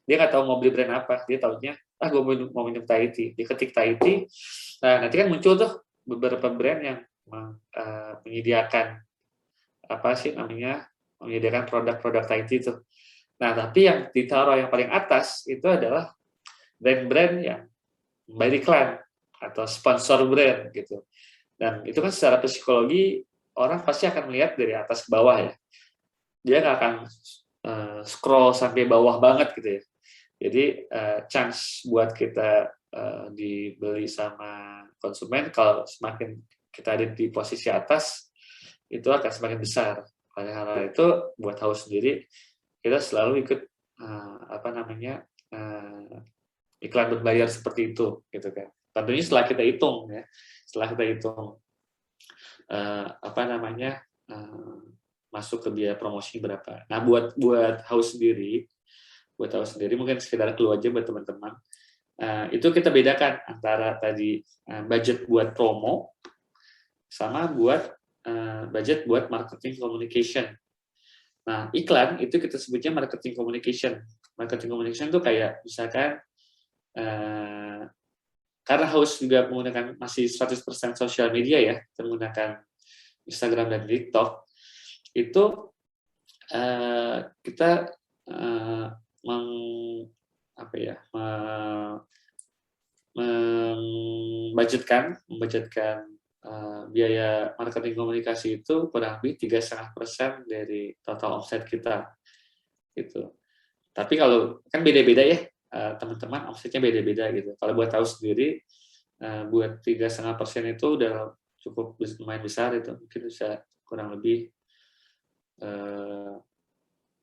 nggak tahu mau beli brand apa, dia taunya gue mau minum Thai tea. Dia ketik Thai tea, nah nanti kan muncul tuh beberapa brand yang menyediakan apa sih namanya, menyediakan produk-produk Thai tea itu. Nah tapi yang ditaruh yang paling atas itu adalah brand-brand yang bayar iklan atau sponsor brand gitu. Dan itu kan secara psikologi orang pasti akan melihat dari atas ke bawah ya. Dia nggak akan scroll sampai bawah banget gitu ya. Jadi chance buat kita dibeli sama konsumen kalau semakin kita ada di posisi atas itu akan semakin besar. Oleh karena itu buat Haus sendiri kita selalu ikut iklan berbayar seperti itu gitu kan. Tentunya setelah kita hitung ya, masuk ke biaya promosi berapa. Nah buat Haus sendiri mungkin sekedar clue aja buat teman-teman. Itu kita bedakan antara tadi budget buat promo sama budget buat marketing communication. Nah iklan itu kita sebutnya marketing communication. Marketing communication itu kayak misalkan karena Haus juga menggunakan masih 100% sosial media ya, kita menggunakan Instagram dan TikTok, itu kita membudgetkan biaya marketing komunikasi itu kurang lebih 3,5% dari total omset kita gitu. Tapi kalau kan beda-beda ya teman-teman, omsetnya beda-beda gitu. Kalau buat tahu sendiri buat 3,5% itu udah cukup lumayan besar, itu mungkin bisa kurang lebih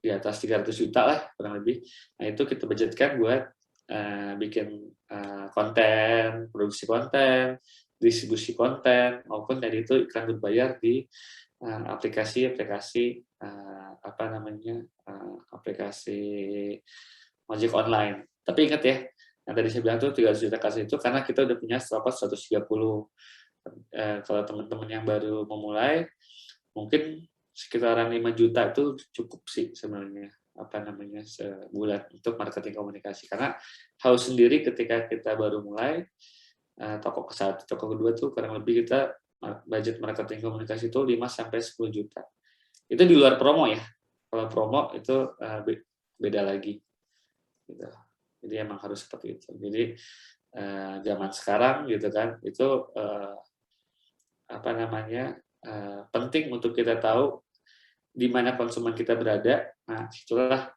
di atas 300 juta lah kurang lebih. Nah itu kita budgetkan buat bikin konten, produksi konten, distribusi konten, maupun dari itu iklan berbayar di aplikasi ojek online. Tapi ingat ya, yang tadi saya bilang tuh 300 juta kasih itu karena kita udah punya stokos 130. Kalau teman-teman yang baru memulai, mungkin sekitaran 5 juta itu cukup sih sebenarnya sebulan untuk marketing komunikasi. Karena Haus sendiri ketika kita baru mulai, toko ke-1, toko ke-2 tuh kurang lebih kita budget marketing komunikasi itu 5-10 juta. Itu di luar promo ya. Kalau promo itu beda lagi. Gitu. Jadi emang harus seperti itu. Jadi zaman sekarang gitu kan, itu penting untuk kita tahu di mana konsumen kita berada. Nah, itulah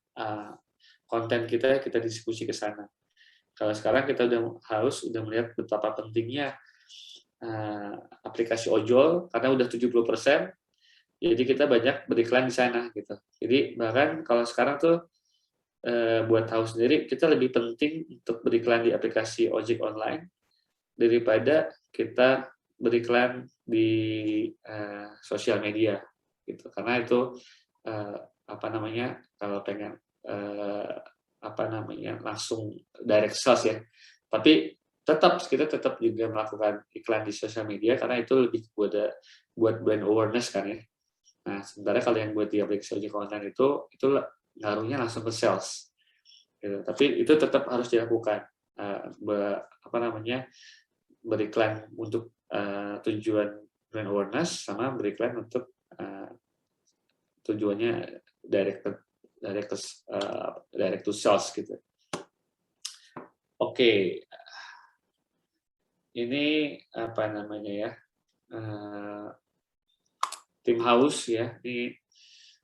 konten kita diskusi ke sana. Kalau sekarang kita udah melihat betapa pentingnya aplikasi ojol karena udah 70%, jadi kita banyak beriklan di sana gitu. Jadi bahkan kalau sekarang tuh buat tahu sendiri kita lebih penting untuk beriklan di aplikasi ojek online daripada kita beriklan di sosial media gitu. Karena itu kalau pengen langsung direct sales ya. Tapi kita tetap juga melakukan iklan di sosial media karena itu lebih buat brand awareness kan ya. Nah, sementara kalau yang buat di aplikasi ojek online itu ngaruhnya langsung ke sales. Gitu. Tapi itu tetap harus dilakukan. Beriklan untuk tujuan brand awareness sama beriklan untuk tujuannya direct to sales gitu. Oke. Ini tim Haus ya. Ini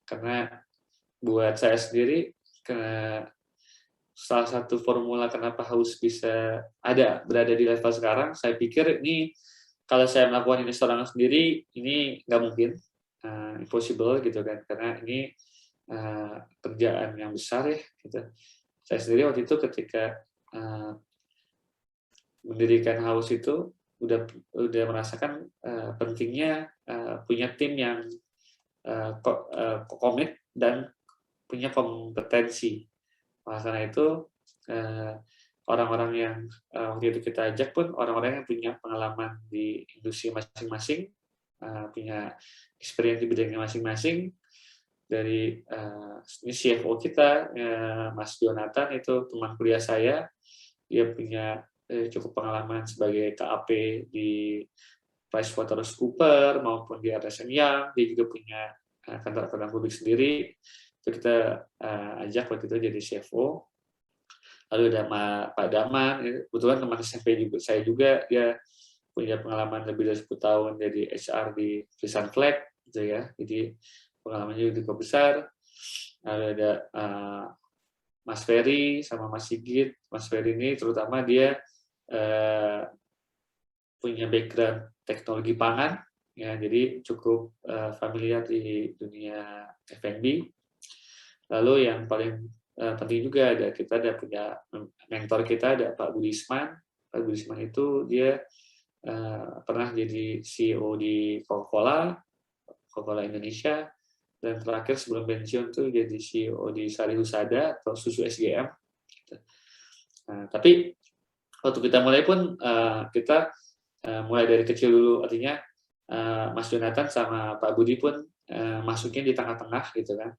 karena buat saya sendiri, salah satu formula kenapa Haus bisa berada di level sekarang, saya pikir ini kalau saya melakukan ini seorang sendiri, ini nggak mungkin, impossible gitu kan, karena ini kerjaan yang besar ya gitu. saya sendiri waktu itu ketika mendirikan Haus itu udah merasakan pentingnya punya tim yang komit dan punya kompetensi. Karena itu orang-orang yang waktu itu kita ajak pun orang-orang yang punya pengalaman di industri masing-masing, punya experience di bidangnya masing-masing. Dari ini CFO kita, Mas Jonathan, itu teman kuliah saya, dia punya cukup pengalaman sebagai KAP di PricewaterhouseCoopers maupun di Ernst & Young. Dia juga punya kantor akuntan publik sendiri. Itu kita ajak waktu itu jadi CFO. Lalu ada Pak Daman, kebetulan teman SMP juga, saya juga, dia punya pengalaman lebih dari 10 tahun jadi HR di Frisan Flag, gitu ya. Jadi pengalamannya juga besar. Lalu ada Mas Ferry sama Mas Sigit. Mas Ferry ini terutama dia punya background teknologi pangan, ya, jadi cukup familiar di dunia F&B. Lalu yang paling penting juga kita ada punya mentor kita, ada Pak Budisman. Pak Budisman itu dia pernah jadi CEO di Coca-Cola Indonesia, dan terakhir sebelum pensiun tuh jadi CEO di Sari Husada atau Susu SGM. Tapi waktu kita mulai pun kita mulai dari kecil dulu, artinya Mas Jonathan sama Pak Budi pun masukin di tengah-tengah gitu kan.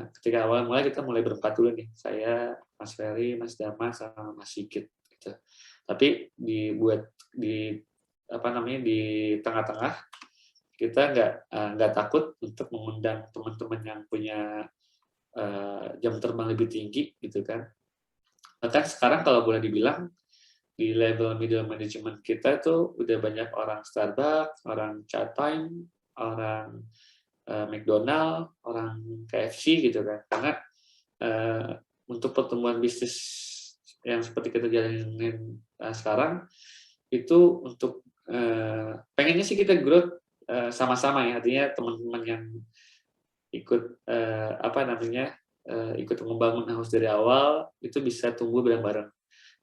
Ketika awal mulai kita mulai berempat dulu nih, saya, Mas Ferry, Mas Dama, sama Mas Sigit gitu. Tapi dibuat di tengah-tengah, kita nggak takut untuk mengundang teman-teman yang punya jam terbang lebih tinggi gitu kan. Bahkan sekarang kalau boleh dibilang di level middle management kita tuh udah banyak orang Starbucks, orang Chatime, orang McDonald, orang KFC gitu kan. Karena untuk pertumbuhan bisnis yang seperti kita jalanin sekarang itu untuk pengennya sih kita growth sama-sama ya, artinya teman-teman yang ikut ikut membangun Haus dari awal itu bisa tumbuh bareng-bareng.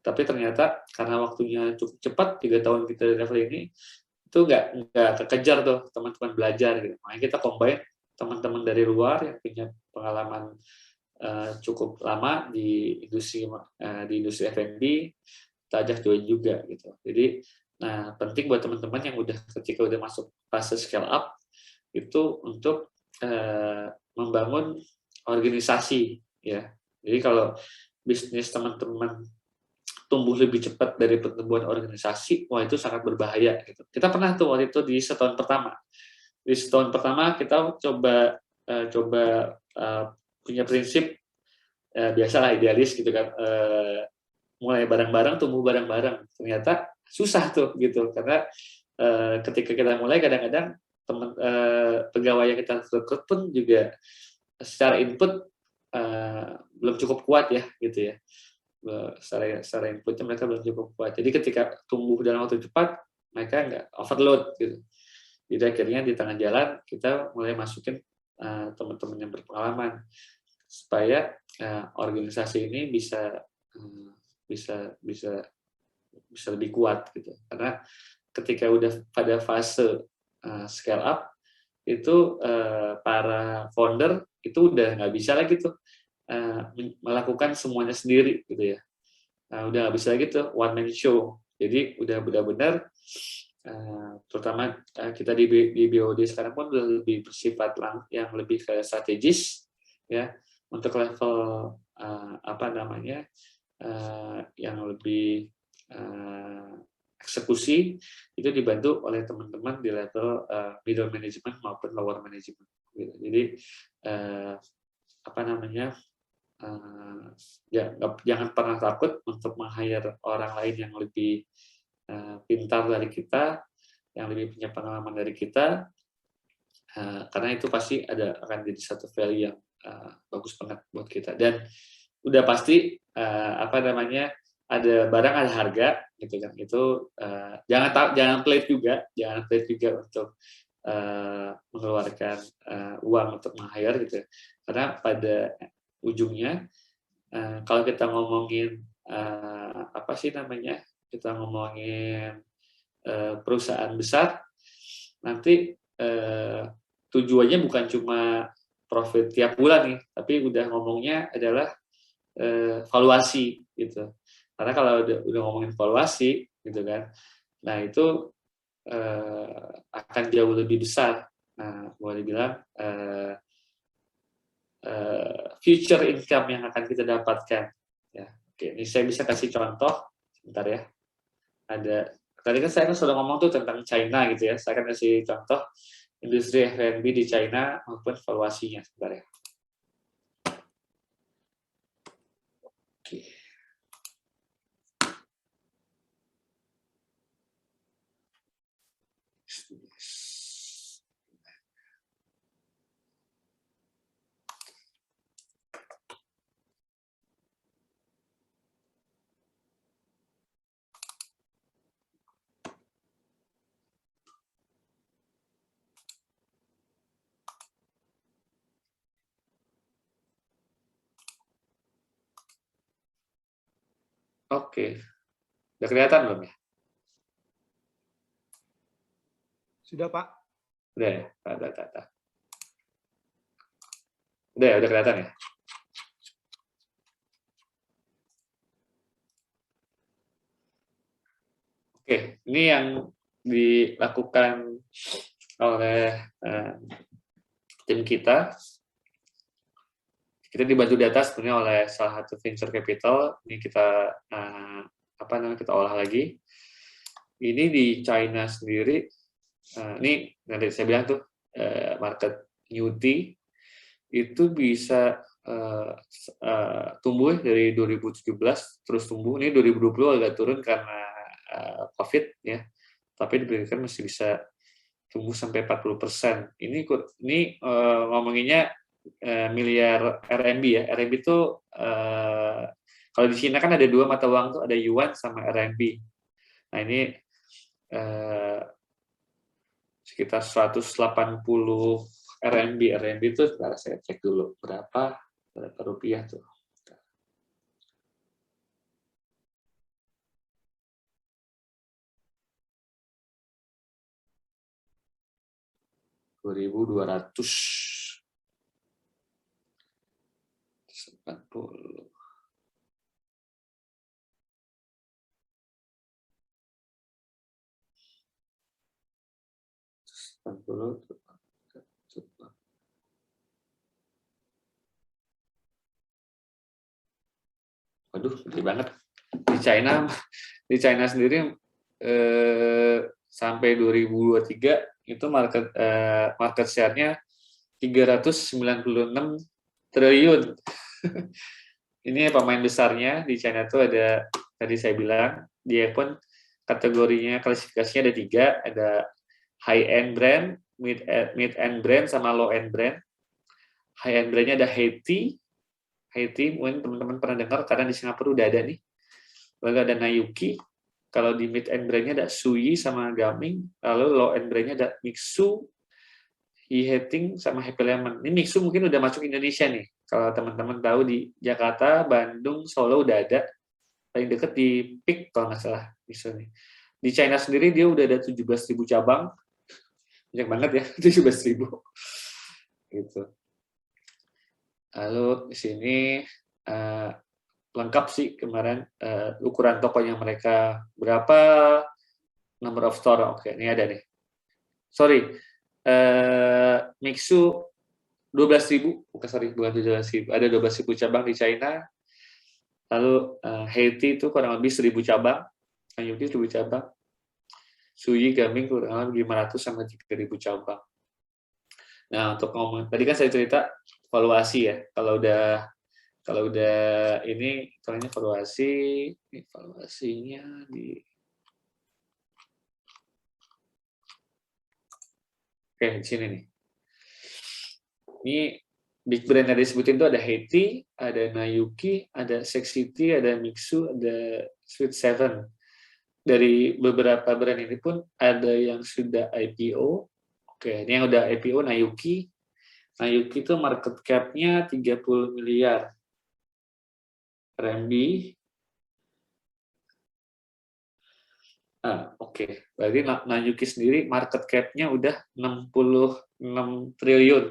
Tapi ternyata karena waktunya cukup cepat, 3 tahun kita di level ini, itu nggak kekejar tuh teman-teman belajar gitu. Makanya kita combine teman-teman dari luar yang punya pengalaman cukup lama di industri F&B, kita ajak join juga gitu. Jadi penting buat teman-teman yang ketika udah masuk fase scale up itu untuk membangun organisasi ya. Jadi kalau bisnis teman-teman tumbuh lebih cepat dari pertumbuhan organisasi, wah itu sangat berbahaya gitu. Kita pernah tuh waktu itu di setahun pertama. Di setahun pertama kita coba punya prinsip biasalah idealis gitu kan. Mulai bareng-bareng, tumbuh bareng-bareng. Ternyata susah tuh gitu, karena ketika kita mulai kadang-kadang pegawai yang kita rekrut pun juga secara input belum cukup kuat ya gitu ya. Secara inputnya mereka belum cukup kuat. Jadi ketika tumbuh dalam waktu cepat, mereka nggak overload gitu. Jadi akhirnya di tengah jalan kita mulai masukin teman-teman yang berpengalaman supaya organisasi ini bisa lebih kuat gitu. Karena ketika udah pada fase scale up itu para founder itu udah nggak bisa lagi tuh melakukan semuanya sendiri gitu ya. Udah nggak bisa lagi tuh one man show. Jadi udah benar-benar terutama kita di BOD sekarang pun udah lebih bersifat yang lebih kayak strategis ya, untuk level yang lebih eksekusi itu dibantu oleh teman-teman di level middle management maupun lower management gitu. Jadi jangan pernah takut untuk meng-hire orang lain yang lebih pintar dari kita, yang lebih punya pengalaman dari kita, karena itu pasti akan jadi satu value yang bagus banget buat kita. Dan udah pasti ada barang ada harga gitu kan. Itu jangan pelit juga untuk mengeluarkan uang untuk meng-hire gitu. Karena pada ujungnya Kalau kita ngomongin apa sih namanya, kita ngomongin perusahaan besar, nanti tujuannya bukan cuma profit tiap bulan nih, tapi udah ngomongnya adalah valuasi gitu. Karena kalau udah ngomongin valuasi gitu kan, nah itu akan jauh lebih besar. Nah, boleh dibilang future income yang akan kita dapatkan. Ya, oke, ini saya bisa kasih contoh, sebentar ya. Tadi kan saya sudah ngomong tuh tentang China gitu ya. Saya akan kasih contoh industri F&B di China maupun valuasinya, sebentar ya. Oke. Oke, udah kelihatan belum ya? Sudah, Pak. Udah ya? Udah ya, udah kelihatan ya? Oke, ini yang dilakukan oleh tim kita. Kita dibantu data sebenarnya oleh salah satu venture capital. Ini kita kita olah lagi. Ini di China sendiri. Ini nanti saya bilang tuh market newty itu bisa tumbuh dari 2017 terus tumbuh. Ini 2020 agak turun karena COVID ya. Tapi diperkirakan masih bisa tumbuh sampai 40%. Ini ngomonginnya miliar RMB ya. RMB itu kalau di Cina kan ada dua mata uang tuh, ada yuan sama RMB. Nah ini sekitar 180 RMB. RMB itu sebentar saya cek dulu berapa rupiah tuh. 2.200. 40. Waduh, gede banget. Di China sendiri sampai 2023 itu market share-nya 396 triliun. Ini pemain besarnya di China itu ada, tadi saya bilang, dia pun kategorinya, klasifikasinya ada 3, ada high-end brand, mid-end brand, sama low-end brand. High-end brand-nya ada Haiti, mungkin teman-teman pernah dengar, karena di Singapura udah ada nih. Lalu ada Nayuki, kalau di mid-end brand-nya ada Suyi sama Gaming, lalu low-end brand-nya ada Mixu, Hiheting, sama Happy Lemon. Ini Mixu mungkin udah masuk Indonesia nih. Kalau teman-teman tahu di Jakarta, Bandung, Solo udah ada. Paling deket di PIK kalau nggak salah. Mixu nih. Di China sendiri dia udah ada 17.000 cabang. Banyak banget ya, 17.000. Gitu. Lalu di sini lengkap sih kemarin ukuran tokonya mereka berapa, number of store. Oke, ini ada nih. Sorry, Mixu 12.000, bukan 17.000. Ada 12.000 cabang di China. Lalu Haiti itu kurang lebih 1.000 cabang. Nayuki 1.000 cabang. Suyi, Gaming kurang lebih 500 sampai 3.000 cabang. Nah, untuk ngomong tadi kan saya cerita valuasi ya. Kalau udah ini caranya valuasinya di di sini nih. Ini big brand yang disebutin itu ada Haiti, ada Nayuki, ada Sexcity, ada Mixu, ada Sweet Seven. Dari beberapa brand ini pun ada yang sudah IPO. Oke, ini yang udah IPO Nayuki. Nayuki itu market cap-nya 30 miliar. RMB. Oke. Berarti Nanyuki sendiri market cap-nya udah 66 triliun.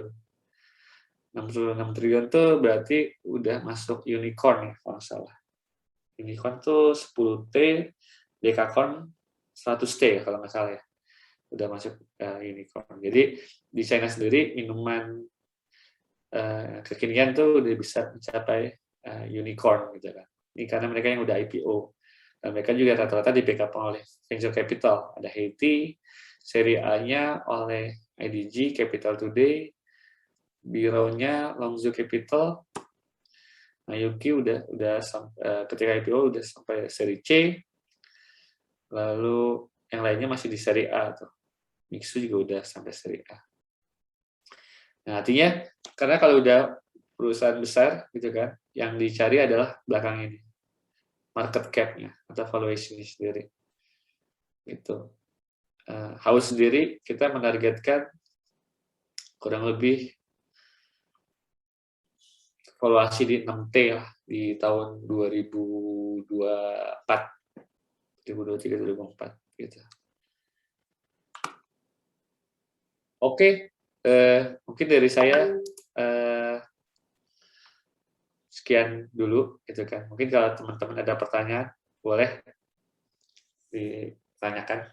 66 triliun tuh berarti udah masuk unicorn ya, kalau nggak salah. Unicorn tuh 10T, Dekakorn 100T ya, kalau nggak salah ya. Udah masuk unicorn. Jadi di China sendiri minuman kekinian tuh udah bisa mencapai unicorn gitu kan. Ini karena mereka yang udah IPO. Dan mereka juga rata-rata di backup oleh venture capital. Ada Haiti, seri A-nya oleh IDG, Capital Today, Biro-nya Longzhou Capital. Nah, Yuki udah ketika IPO udah sampai seri C. Lalu yang lainnya masih di seri A tuh. Mixu juga udah sampai seri A. Nah, artinya karena kalau udah perusahaan besar gitu kan, yang dicari adalah belakang ini. Market cap-nya atau valuation-nya sendiri. Gitu. House sendiri kita menargetkan kurang lebih valuasi di 6T lah di tahun 2024, 2023, 2024 gitu. Oke, mungkin dari saya sekian dulu gitu kan. Mungkin kalau teman-teman ada pertanyaan boleh ditanyakan.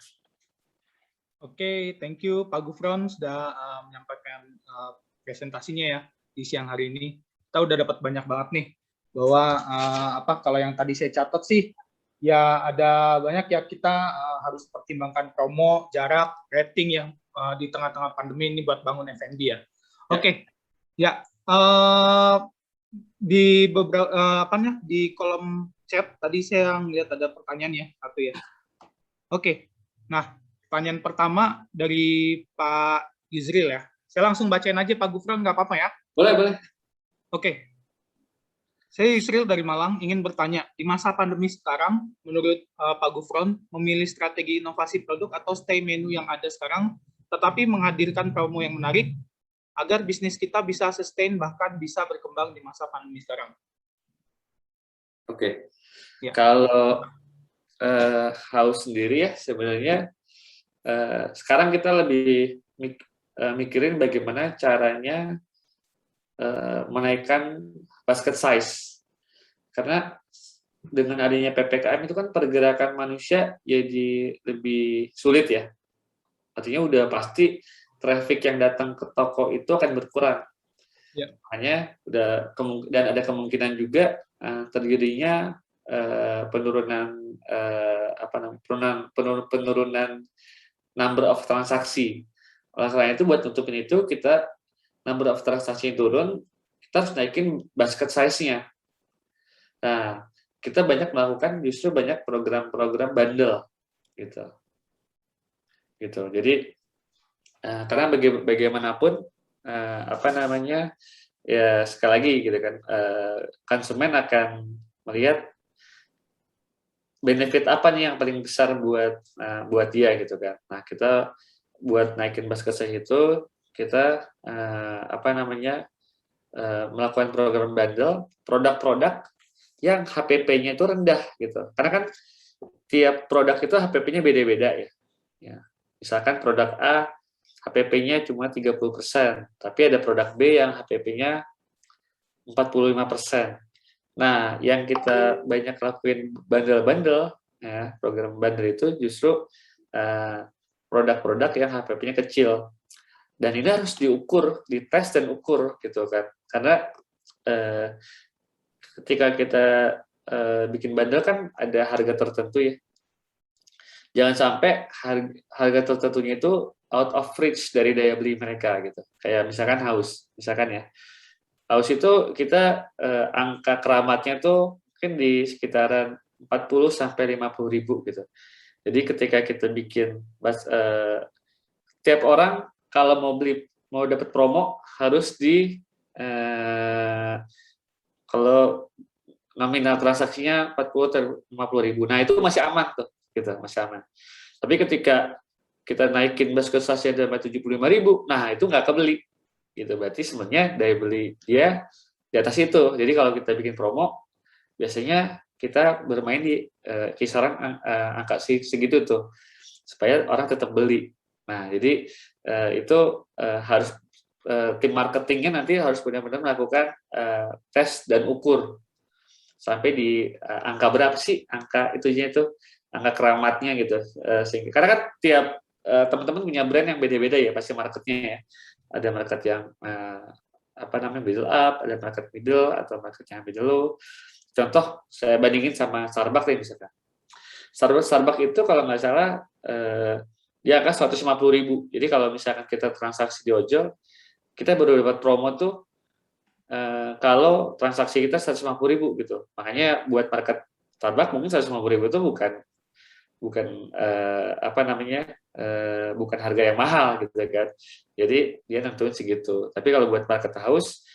Oke, thank you Pak Gufron sudah menyampaikan presentasinya ya di siang hari ini. Kita udah dapat banyak banget nih bahwa kalau yang tadi saya catat sih ya ada banyak ya kita harus pertimbangkan promo, jarak, rating yang di tengah-tengah pandemi ini buat bangun F&B ya. Oke. Ya, di beberapa di kolom chat tadi saya lihat ada pertanyaan ya satu ya. Oke. Nah, pertanyaan pertama dari Pak Yusril ya. Saya langsung bacain aja Pak Gufron, nggak apa-apa ya? Boleh, boleh. Oke. Saya Yusril dari Malang ingin bertanya, di masa pandemi sekarang, menurut Pak Gufron, memilih strategi inovasi produk atau stay menu yang ada sekarang, tetapi menghadirkan promo yang menarik, agar bisnis kita bisa sustain bahkan bisa berkembang di masa pandemi sekarang. Oke. Ya. Kalau House sendiri ya sebenarnya sekarang kita lebih mikirin bagaimana caranya menaikkan basket size. Karena dengan adanya PPKM itu kan pergerakan manusia jadi lebih sulit ya. Artinya udah pasti traffic yang datang ke toko itu akan berkurang. Ya. Makanya dan ada kemungkinan juga terjadinya penurunan penurunan number of transaksi. Oleh karena itu buat nutupin itu kita number of transaksi turun, kita harus naikin basket size-nya. Nah, kita banyak melakukan justru banyak program-program bundle gitu. Jadi karena bagaimanapun ya sekali lagi gitu kan konsumen akan melihat benefit apa nih yang paling besar buat dia gitu kan. Nah, kita buat naikin basket size itu kita melakukan program bundle produk-produk yang HPP-nya itu rendah gitu. Karena kan tiap produk itu HPP-nya beda-beda ya. Misalkan produk A HPP-nya cuma 30%, tapi ada produk B yang HPP-nya 45%. Nah, yang kita banyak lakuin bundle-bundle, ya, program bundle itu justru produk-produk yang HPP-nya kecil. Dan ini harus diukur, dites dan ukur gitu kan. Karena ketika kita bikin bundle kan ada harga tertentu ya. Jangan sampai harga tertentunya itu out of reach dari daya beli mereka gitu. Kayak misalkan House, misalkan ya. House itu kita angka keramatnya tuh mungkin di sekitaran 40 sampai 50 ribu gitu. Jadi ketika kita bikin tiap orang kalau mau dapat promo harus kalau nominal transaksinya 40 atau 50 ribu. Nah, itu masih aman tuh, gitu, masih aman. Tapi ketika kita naikin basket size-nya sampai 75 ribu, nah itu nggak kebeli. Gitu, berarti sebenarnya daya beli dia di atas itu. Jadi kalau kita bikin promo, biasanya kita bermain di kisaran angka segitu tuh, supaya orang tetap beli. Nah, jadi itu harus tim marketingnya nanti harus benar-benar melakukan tes dan ukur sampai di angka berapa sih angka itunya itu, angka keramatnya gitu. Sehingga karena kan tiap teman-teman punya brand yang beda-beda ya pasti marketnya ya. Ada market yang apa namanya middle up, ada market middle atau market yang middle low. Contoh saya bandingin sama Starbucks deh misalkan. Starbucks itu kalau nggak salah dia angka 150.000. Jadi kalau misalkan kita transaksi di ojol, kita baru dapat promo tuh kalau transaksi kita 150.000 gitu. Makanya buat market Starbucks mungkin 150.000 itu bukan apa namanya bukan harga yang mahal gitu kan. Jadi dia nentuin segitu. Tapi kalau buat market house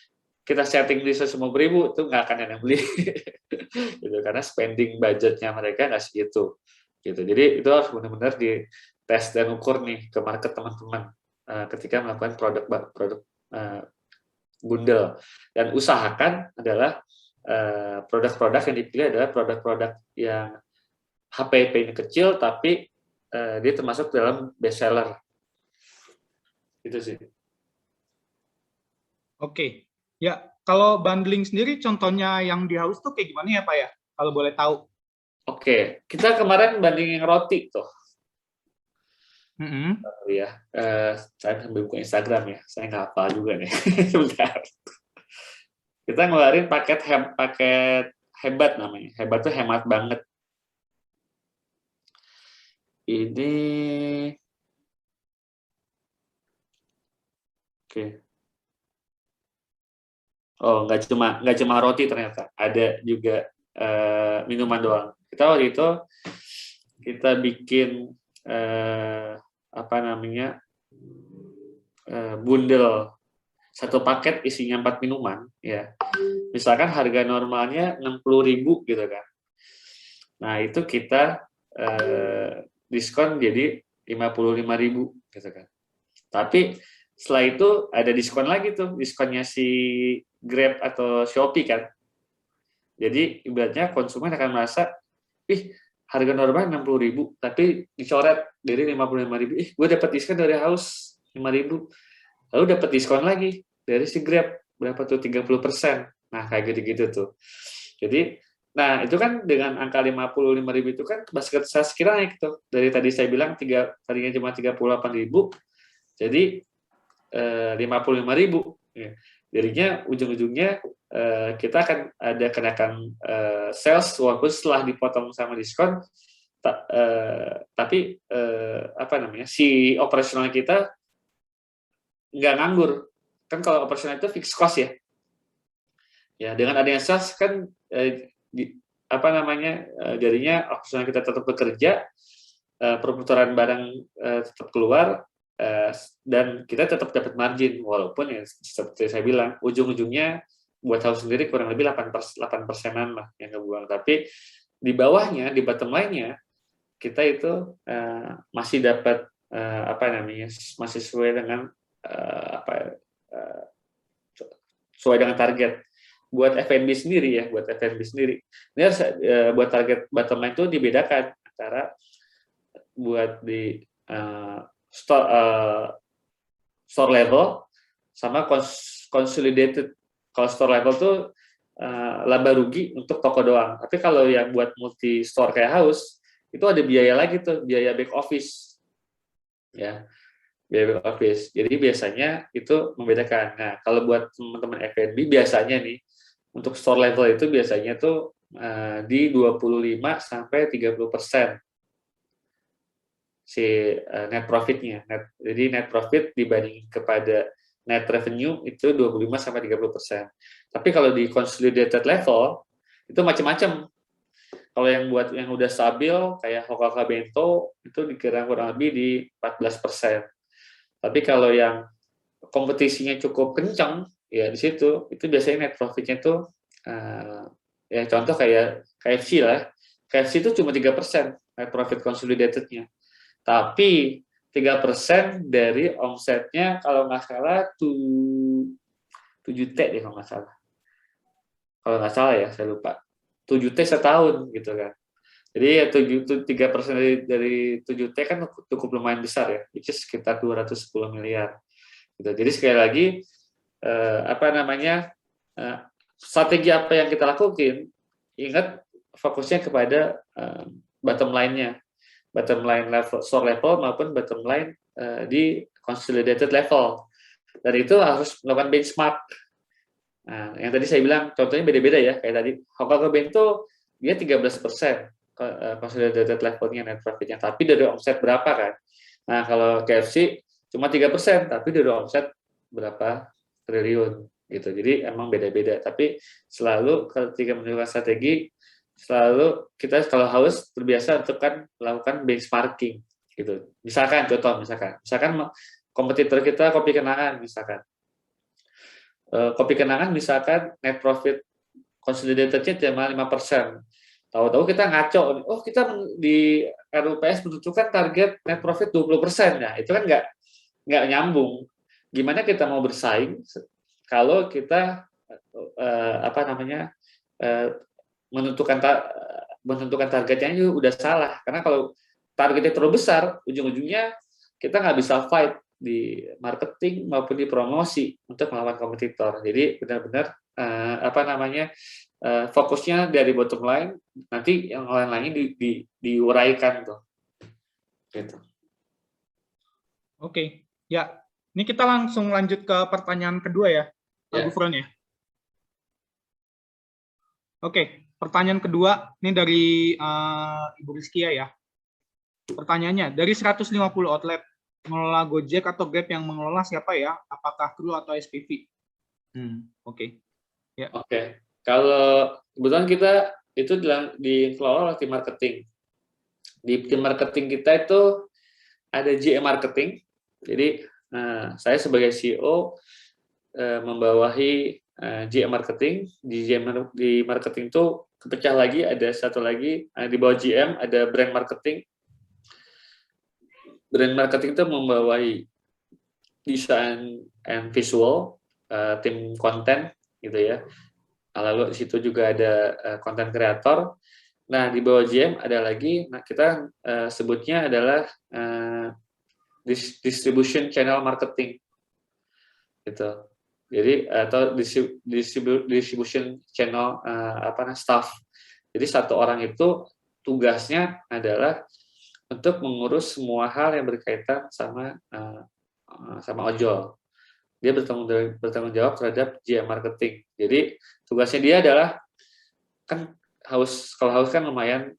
kita setting di 150.000 itu nggak akan ada yang beli gitu karena spending budgetnya mereka nggak segitu gitu. Jadi itu harus benar-benar di tes dan ukur nih ke market teman-teman ketika melakukan produk bundel, dan usahakan adalah produk-produk yang dipilih adalah produk-produk yang HPP-nya kecil tapi dia termasuk dalam best seller. Itu sih. Oke. Ya, kalau bundling sendiri contohnya yang di house tuh kayak gimana ya, Pak ya? Kalau boleh tahu. Oke, kita kemarin bandingin roti tuh. Ya, saya sambil buka Instagram ya, saya nggak hafal juga nih. Bentar. Kita ngeluarin paket hebat namanya. Hebat tuh hemat banget. Ini oke. Oh, nggak cuma roti ternyata, ada juga minuman doang. Kita waktu itu kita bikin apa namanya bundel satu paket isinya 4 minuman ya. Misalkan harga normalnya 60.000 gitu kan. Nah, itu kita diskon jadi 55.000 gitu kan. Tapi setelah itu ada diskon lagi tuh, diskonnya si Grab atau Shopee kan. Jadi ibaratnya konsumen akan merasa, ih harga normal 60.000, tapi dicoret dari 55.000, ih gue dapat diskon dari House 5.000, lalu dapat diskon lagi dari si Grab berapa tuh 30%. Nah kayak gitu-gitu tuh. Jadi, nah itu kan dengan angka 55.000 itu kan basket saya kira naik tuh. Dari tadi saya bilang tadinya cuma 38.000, jadi 55.000. Ya. Jadinya ujung-ujungnya kita akan ada kenaikan sales walaupun setelah dipotong sama diskon, tapi apa namanya si operasional kita nggak nganggur kan. Kalau operasional itu fixed cost ya. Ya dengan adanya sales kan apa namanya jadinya operasional kita tetap bekerja, perputaran barang tetap keluar. Dan kita tetap dapat margin walaupun ya seperti saya bilang ujung-ujungnya buat house sendiri kurang lebih 8%-an lah yang kebuang, tapi di bawahnya di bottom line-nya kita itu masih dapat apa namanya masih sesuai dengan sesuai dengan target. Buat F&B sendiri ya, buat F&B sendiri ini harus buat target bottom line itu dibedakan antara buat di store level sama consolidated. Kalau store level tuh laba rugi untuk toko doang. Tapi kalau yang buat multi store kayak house itu ada biaya lagi tuh, biaya back office. Ya, biaya back office. Jadi biasanya itu membedakan. Nah, kalau buat teman-teman F&B biasanya nih untuk store level itu biasanya tuh di 25 sampai 30% si net profitnya. Jadi net profit dibanding kepada net revenue itu 25-30%. Tapi kalau di consolidated level itu macam-macam. Kalau yang buat yang udah stabil kayak Hoka Bento itu dikira kurang lebih di 14%. Tapi kalau yang kompetisinya cukup kencang ya di situ itu biasanya net profitnya itu ya contoh kayak KFC lah. KFC itu cuma 3% net profit consolidated-nya. Tapi 3% dari omsetnya kalau nggak salah 7T deh kalau nggak salah. Kalau nggak salah ya, saya lupa. 7T setahun gitu kan. Jadi ya 3% dari 7T kan cukup lumayan besar ya, which is sekitar 210 miliar. Gitu. Jadi sekali lagi apa namanya strategi apa yang kita lakukan, ingat fokusnya kepada bottom line-nya, bottom line level, store level maupun bottom line di consolidated level. Dan itu harus melakukan benchmark. Nah, yang tadi saya bilang contohnya beda-beda ya, kayak tadi Hokkaido Bento dia 13% consolidated levelnya net profitnya, tapi dari omset berapa kan? Nah kalau KFC cuma 3%, tapi dari omset berapa triliun gitu. Jadi emang beda-beda. Tapi selalu ketika menentukan strategi, selalu kita kalau harus terbiasa untuk kan melakukan benchmarking gitu. Misalkan kompetitor kita Kopi Kenangan misalkan. Kopi Kenangan misalkan net profit consolidated-nya cuma 5%. Tahu-tahu kita ngaco, oh kita di RUPS menentukan target net profit 20%. Nah, itu kan nggak nyambung. Gimana kita mau bersaing kalau kita apa namanya menentukan targetnya itu udah salah. Karena kalau targetnya terlalu besar, ujung-ujungnya kita nggak bisa fight di marketing maupun di promosi untuk melawan kompetitor. Jadi benar-benar apa namanya fokusnya dari bottom line, nanti yang lain-lainnya diuraikan tuh. Gitu. Oke, ya. Ini kita langsung lanjut ke pertanyaan kedua ya, Pak Gufron ya. Oke, pertanyaan kedua ini dari Ibu Rizkia ya. Pertanyaannya, dari 150 outlet, mengelola Gojek atau Grab yang mengelola siapa ya? Apakah Kru atau SPV? Oke. Ya. Oke. Kalau kebetulan kita itu dikelola oleh tim marketing. Di tim marketing kita itu ada GM marketing. Jadi saya sebagai CEO membawahi GM marketing. Di marketing itu kepecah lagi, ada satu lagi di bawah GM ada brand marketing. Brand marketing itu membawahi desain and visual, tim konten gitu ya. Lalu di situ juga ada konten kreator. Nah, di bawah GM ada lagi, nah kita sebutnya adalah distribution channel marketing. Gitu. Jadi atau distribution channel staff. Jadi satu orang itu tugasnya adalah untuk mengurus semua hal yang berkaitan sama ojol. Dia bertanggung jawab terhadap GM marketing. Jadi tugasnya dia adalah kan kalau haus kan lumayan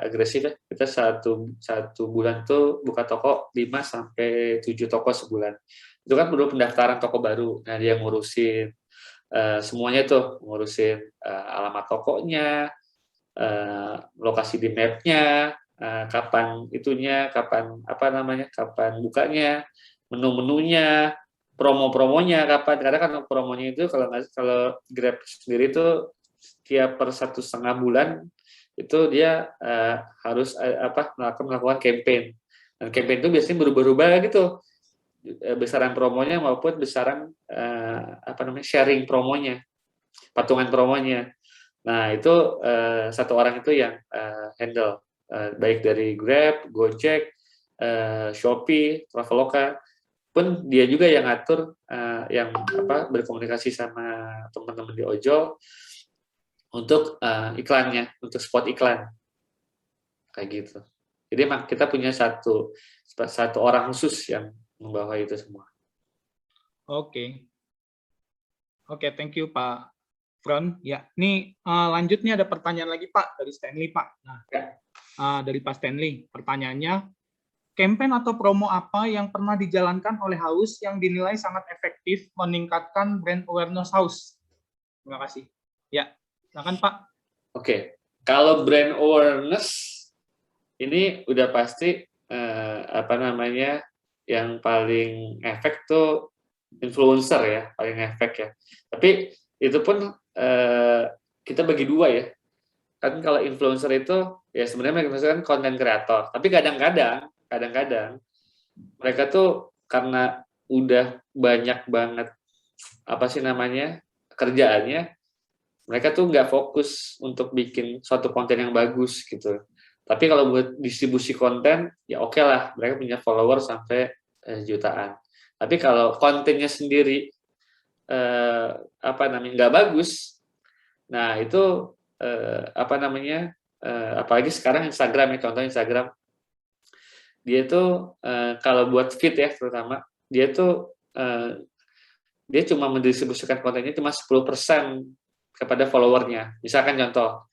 agresif ya. Kita satu bulan tuh buka toko 5 sampai 7 toko sebulan. Itu kan perlu pendaftaran toko baru. Nah, dia ngurusin semuanya tuh, ngurusin alamat tokonya, lokasi di map-nya, kapan itunya, kapan kapan bukanya, menu-menunya, promo-promonya kapan. Karena kan promonya itu kalau Grab sendiri itu tiap per 1,5 bulan itu dia harus melakukan campaign. Dan campaign itu biasanya berubah-ubah gitu, besaran promonya maupun besaran sharing promonya, patungan promonya. Nah, itu satu orang itu yang handle, baik dari Grab, Gojek, Shopee, Traveloka, pun dia juga yang ngatur, yang berkomunikasi sama teman-teman di ojol untuk iklannya, untuk spot iklan, kayak gitu. Jadi kita punya satu orang khusus yang membawa itu semua. Oke, thank you Pak Fron. Ya, ini lanjutnya ada pertanyaan lagi Pak dari Stanley Pak. Nah, dari Pak Stanley, pertanyaannya, campaign atau promo apa yang pernah dijalankan oleh Haus yang dinilai sangat efektif meningkatkan brand awareness Haus? Terima kasih. Ya, silakan Pak. Oke, kalau brand awareness ini udah pasti yang paling efek tuh influencer ya, paling efek ya. Tapi itu pun kita bagi dua ya. Kan kalau influencer itu ya sebenarnya mereka kan konten kreator, tapi kadang-kadang mereka tuh karena udah banyak banget kerjaannya, mereka tuh nggak fokus untuk bikin suatu konten yang bagus gitu. Tapi kalau buat distribusi konten, ya oke lah, mereka punya follower sampai jutaan. Tapi kalau kontennya sendiri apa namanya nggak bagus, nah itu apa namanya, apalagi sekarang Instagram ya, contoh Instagram, dia tuh kalau buat feed ya terutama, dia tuh dia cuma mendistribusikan kontennya cuma 10% kepada followernya. Misalkan contoh,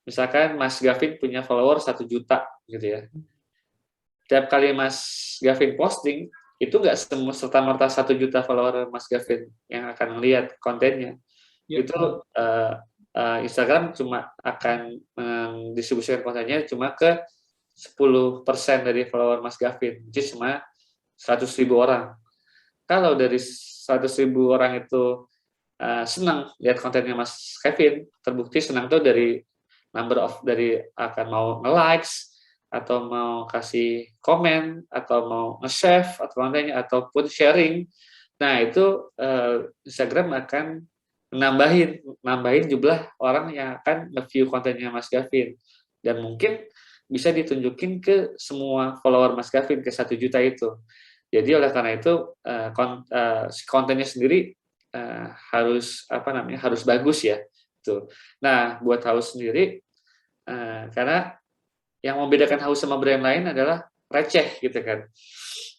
misalkan Mas Gavin punya follower 1 juta gitu ya. Tiap kali Mas Gavin posting, itu nggak semua serta-merta 1 juta follower Mas Gavin yang akan melihat kontennya. Ya. Itu Instagram cuma akan mendistribusikan kontennya cuma ke 10% dari follower Mas Gavin, which is cuma 100.000 orang. Kalau dari 100.000 orang itu senang lihat kontennya Mas Kevin, terbukti senang tuh dari number of, dari akan mau nge-likes, atau mau kasih komen, atau mau nge-save atau kontennya, ataupun sharing. Nah itu Instagram akan nambahin jumlah orang yang akan nge-view kontennya Mas Gavin, dan mungkin bisa ditunjukin ke semua follower Mas Gavin, ke 1 juta itu. Jadi oleh karena itu kontennya sendiri harus apa namanya, harus bagus ya. Tuh. Nah buat Haus sendiri, karena yang membedakan Haus sama brand lain adalah receh gitu kan.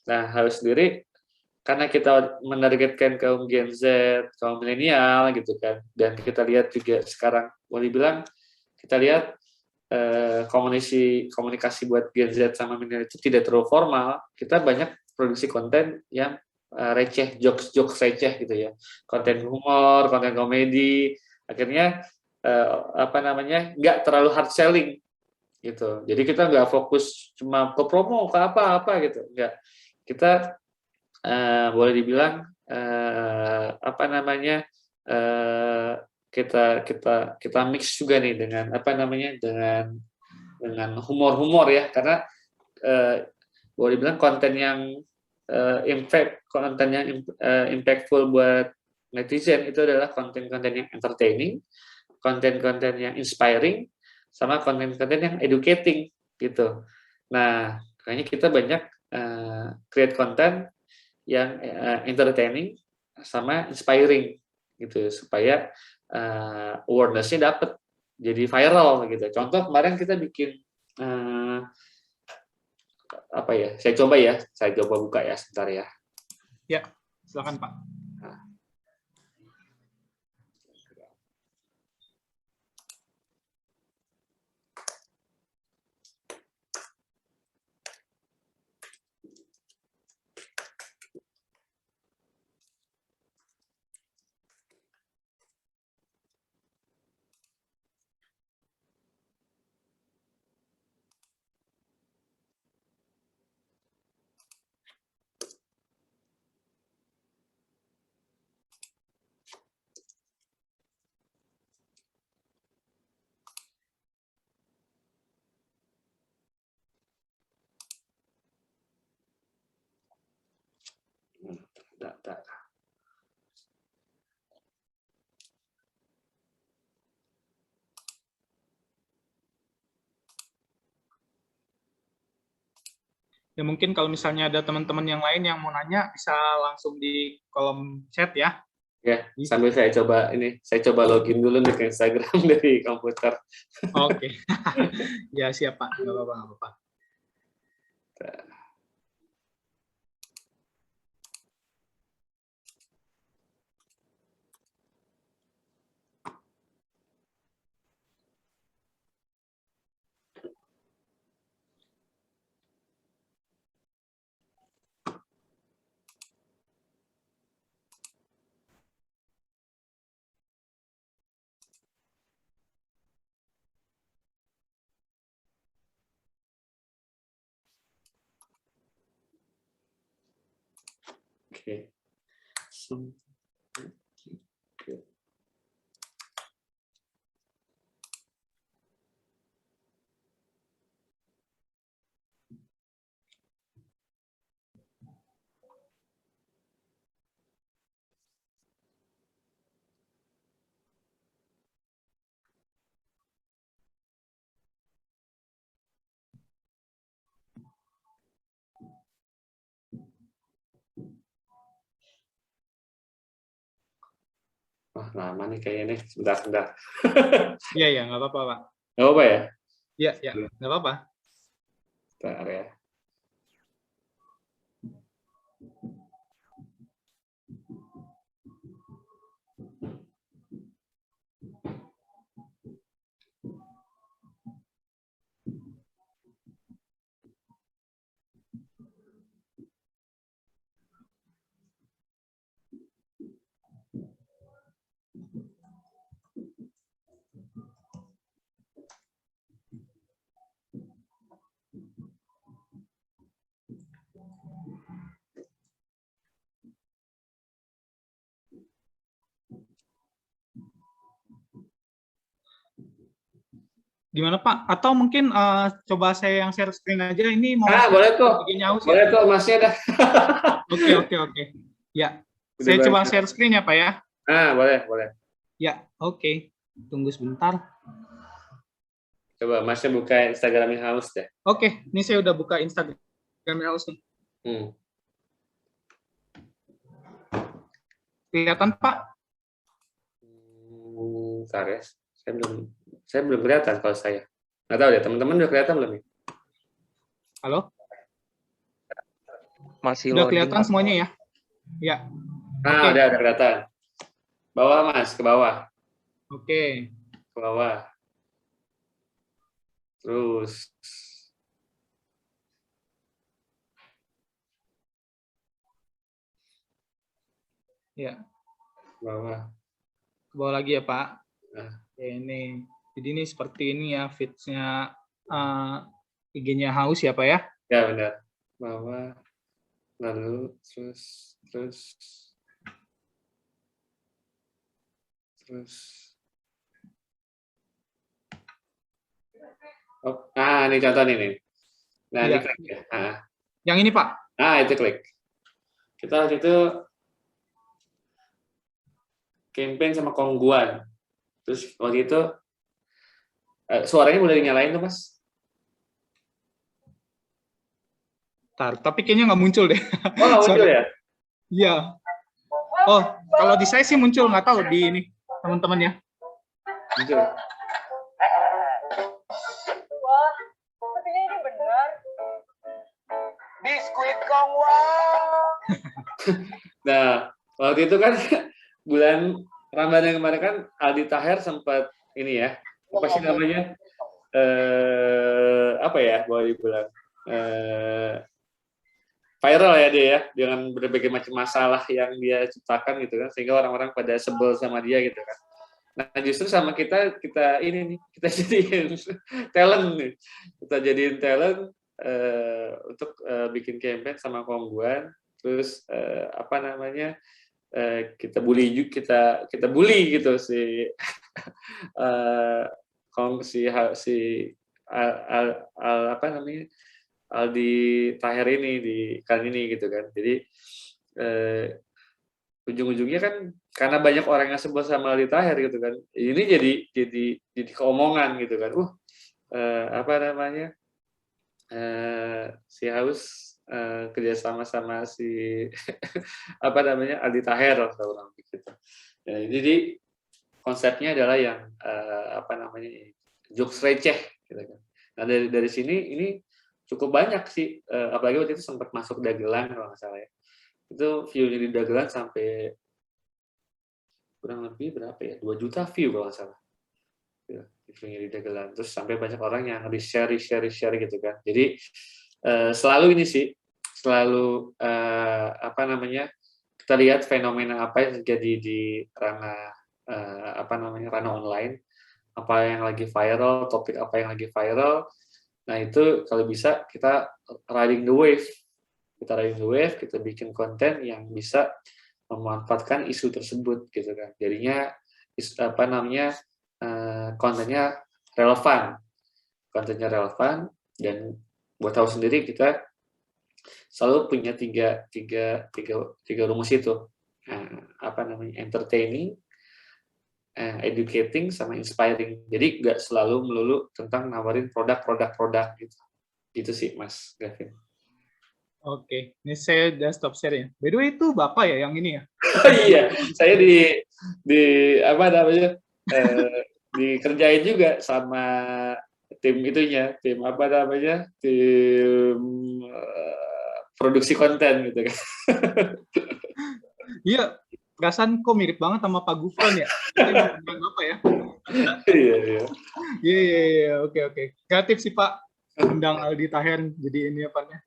Nah Haus sendiri karena kita menargetkan kaum Gen Z, kaum milenial gitu kan, dan kita lihat juga sekarang boleh bilang kita lihat komunikasi buat Gen Z sama milenial itu tidak terlalu formal. Kita banyak produksi konten yang receh, jokes receh gitu ya, konten humor, konten komedi, akhirnya apa namanya, nggak terlalu hard selling gitu. Jadi kita nggak fokus cuma ke promo, ke apa-apa gitu, nggak. Kita boleh dibilang apa namanya, kita mix juga nih dengan apa namanya, dengan humor ya, karena boleh dibilang konten yang konten yang impactful buat netizen itu adalah konten-konten yang entertaining, konten-konten yang inspiring, sama konten-konten yang educating gitu. Nah, kayaknya kita banyak create konten yang entertaining sama inspiring gitu, supaya awareness-nya dapat, jadi viral gitu. Contoh kemarin kita bikin apa ya? Saya coba buka ya sebentar ya. Ya, silakan Pak. Nah. Data. Ya mungkin kalau misalnya ada teman-teman yang lain yang mau nanya bisa langsung di kolom chat ya. Ya, sambil saya coba login dulu nih ke Instagram dari komputer. Oke. Ya siap Pak, nggak apa-apa, nggak apa-apa. Oke. Wah, lama nih kayaknya nih. Sebentar. Iya, ya, nggak apa-apa, Pak. Nggak apa ya? Iya, ya, nggak apa-apa. Bentar ya. Gimana, Pak? Atau mungkin coba saya yang share screen aja. Ini mau Boleh tuh. bikin nyaus ya? Boleh tuh, Masnya dah. Oke. Ya, Udah saya coba banyak. share screen ya, Pak ya. Boleh. Ya, oke. Tunggu sebentar. Coba Masnya buka Instagramnya Haus deh. Oke, ini saya udah buka Instagram House nih. Kelihatan, Pak? Bentar ya. Saya belum kelihatan kalau saya. Nggak tahu deh, teman-teman udah kelihatan belum nih? Halo? Masih Udah loading, kelihatan Pak. semuanya ya? Ya. Oke. Udah kelihatan. Bawah, Mas, ke bawah. Oke. Ke bawah. Terus. Ya. Ke bawah. Ke bawah lagi ya, Pak. Nah. Oke, ini. Jadi ini seperti ini ya feeds-nya IG-nya Haus ya, Pak ya? Ya, benar. Bawah. Lalu, terus. Oh, ini contoh nih. Nah, Iya. ini klik ya. Yang ini, Pak? Itu klik. Kita waktu itu campaign sama Kongguan. Terus waktu itu suaranya boleh dinyalain tuh, Mas? Tapi kayaknya nggak muncul deh. Oh, nggak muncul ya? Iya. Oh, kalau di saya sih muncul, nggak tahu di ini teman-teman ya. Muncul. Wah, sepertinya ini benar. Biskuit Kongguan. Nah, waktu itu kan bulan Ramadan yang kemarin kan Aldi Taher sempat ini ya, apa sih namanya? Apa ya, boleh dibilang viral ya dia ya, dengan berbagai macam masalah yang dia ciptakan gitu kan, sehingga orang-orang pada sebel sama dia gitu kan. Nah, justru sama kita ini nih, kita jadiin talent nih, untuk bikin campaign sama Kongguan, terus apa namanya, kita bully gitu si apa namanya, Aldi Taher ini di kali ini gitu kan. Jadi ujung-ujungnya kan karena banyak orang yang sebel sama Aldi Taher gitu kan. Ini jadi keomongan gitu kan. Apa namanya? Si Haus kerjasama sama si apa namanya Aldi Taher atau orang gitu. Jadi konsepnya adalah yang apa namanya jokes receh gitu kan. Nah dari sini ini cukup banyak sih, apalagi waktu itu sempat masuk dagelan kalau nggak salah ya. Itu view-nya di dagelan sampai kurang lebih berapa ya, 2 juta view kalau nggak salah. View-nya di dagelan. Terus sampai banyak orang yang di-share gitu kan. Jadi selalu ini sih, apa namanya, kita lihat fenomena apa yang terjadi di ranah apa namanya, ranah online, apa yang lagi viral, topik apa yang lagi viral. Nah, itu kalau bisa kita riding the wave. Kita bikin konten yang bisa memanfaatkan isu tersebut gitu kan. Jadinya apa namanya, kontennya relevan. Dan buat tahu sendiri kita selalu punya tiga rumus itu. Apa namanya? Entertaining, educating, sama inspiring. Jadi nggak selalu melulu tentang nawarin produk gitu. Gitu sih, Mas Gavin. Oke, ini saya udah stop share ya. By the way, itu Bapak ya yang ini ya? Iya, saya di apa namanya dikerjain juga sama tim itunya, tim apa namanya, tim produksi konten gitu kan. Iya, perasaan kok mirip banget sama Pak Gufron ya? Ini emang beneran Bapak ya? Iya, iya. Iya, oke. Kreatif sih Pak. Undang Aldi Taher jadi ini apa namanya?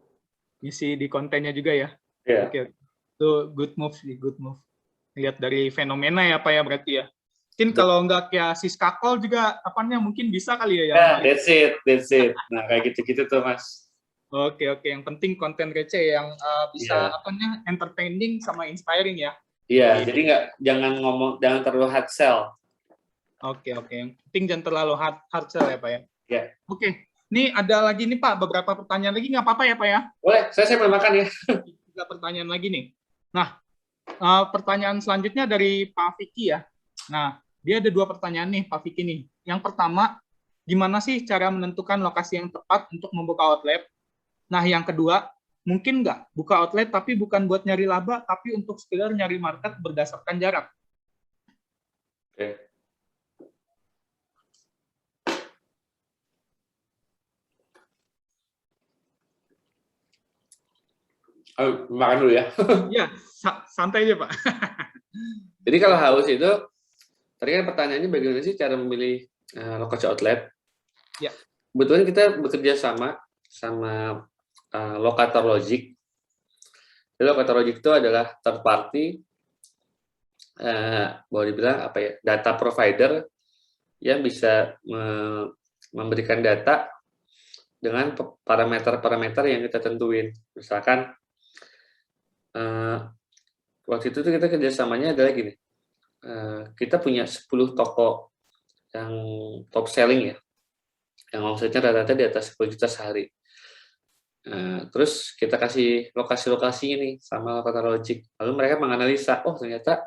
Isi di kontennya juga ya. Iya. Oke. Itu good move sih, good move. Lihat dari fenomena ya Pak ya berarti ya. Mungkin kalau nggak kayak Siska Kol juga apanya mungkin bisa kali ya yang Ya, that's it. Nah, kayak gitu-gitu tuh, Mas. Oke. Yang penting konten receh yang bisa Iya. apanya entertaining sama inspiring ya. Iya, jadi jangan terlalu hard sell. Oke. Yang penting jangan terlalu hard sell ya Pak ya. Ya. Oke. Ini ada lagi nih Pak, beberapa pertanyaan lagi nggak apa-apa ya Pak ya? Boleh, saya mau makan ya. 3 pertanyaan lagi nih. Nah, pertanyaan selanjutnya dari Pak Vicky ya. Nah, dia ada 2 pertanyaan nih Pak Vicky nih. Yang pertama, gimana sih cara menentukan lokasi yang tepat untuk membuka outlet? Nah, yang kedua, mungkin nggak buka outlet tapi bukan buat nyari laba, tapi untuk sekedar nyari market berdasarkan jarak. Oke. Makan dulu ya. Ya, santai aja Pak. Jadi kalau haus itu, tadi kan pertanyaannya bagaimana sih cara memilih lokasi outlet? Ya. Kebetulan kita bekerja sama Locator Logic. Jadi Locator Logic itu adalah third party, boleh dibilang apa ya, data provider yang bisa memberikan data dengan parameter-parameter yang kita tentuin. Misalkan waktu itu kita kerjasamanya adalah gini, kita punya 10 toko yang top selling ya, yang omsetnya rata-rata di atas 10 juta sehari. Terus kita kasih lokasi-lokasi ini sama Locator Logic. Lalu mereka menganalisa, oh ternyata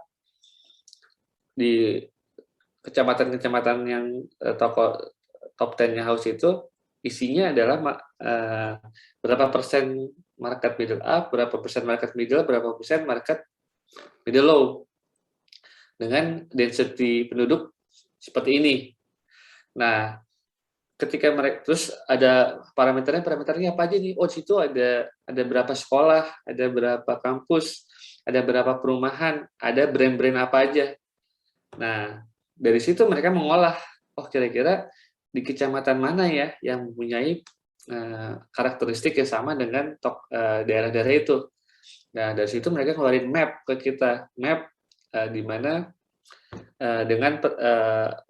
di kecamatan-kecamatan yang toko top 10-nya house itu isinya adalah berapa persen market middle up, berapa persen market middle, berapa persen market middle low. Dengan density penduduk seperti ini. Nah, ketika mereka terus ada parameternya apa aja nih? Oh, situ ada berapa sekolah, ada berapa kampus, ada berapa perumahan, ada brand-brand apa aja. Nah, dari situ mereka mengolah, oh kira-kira di kecamatan mana ya yang mempunyai karakteristik yang sama dengan daerah-daerah itu. Nah, dari situ mereka keluarin map ke kita, map di mana dengan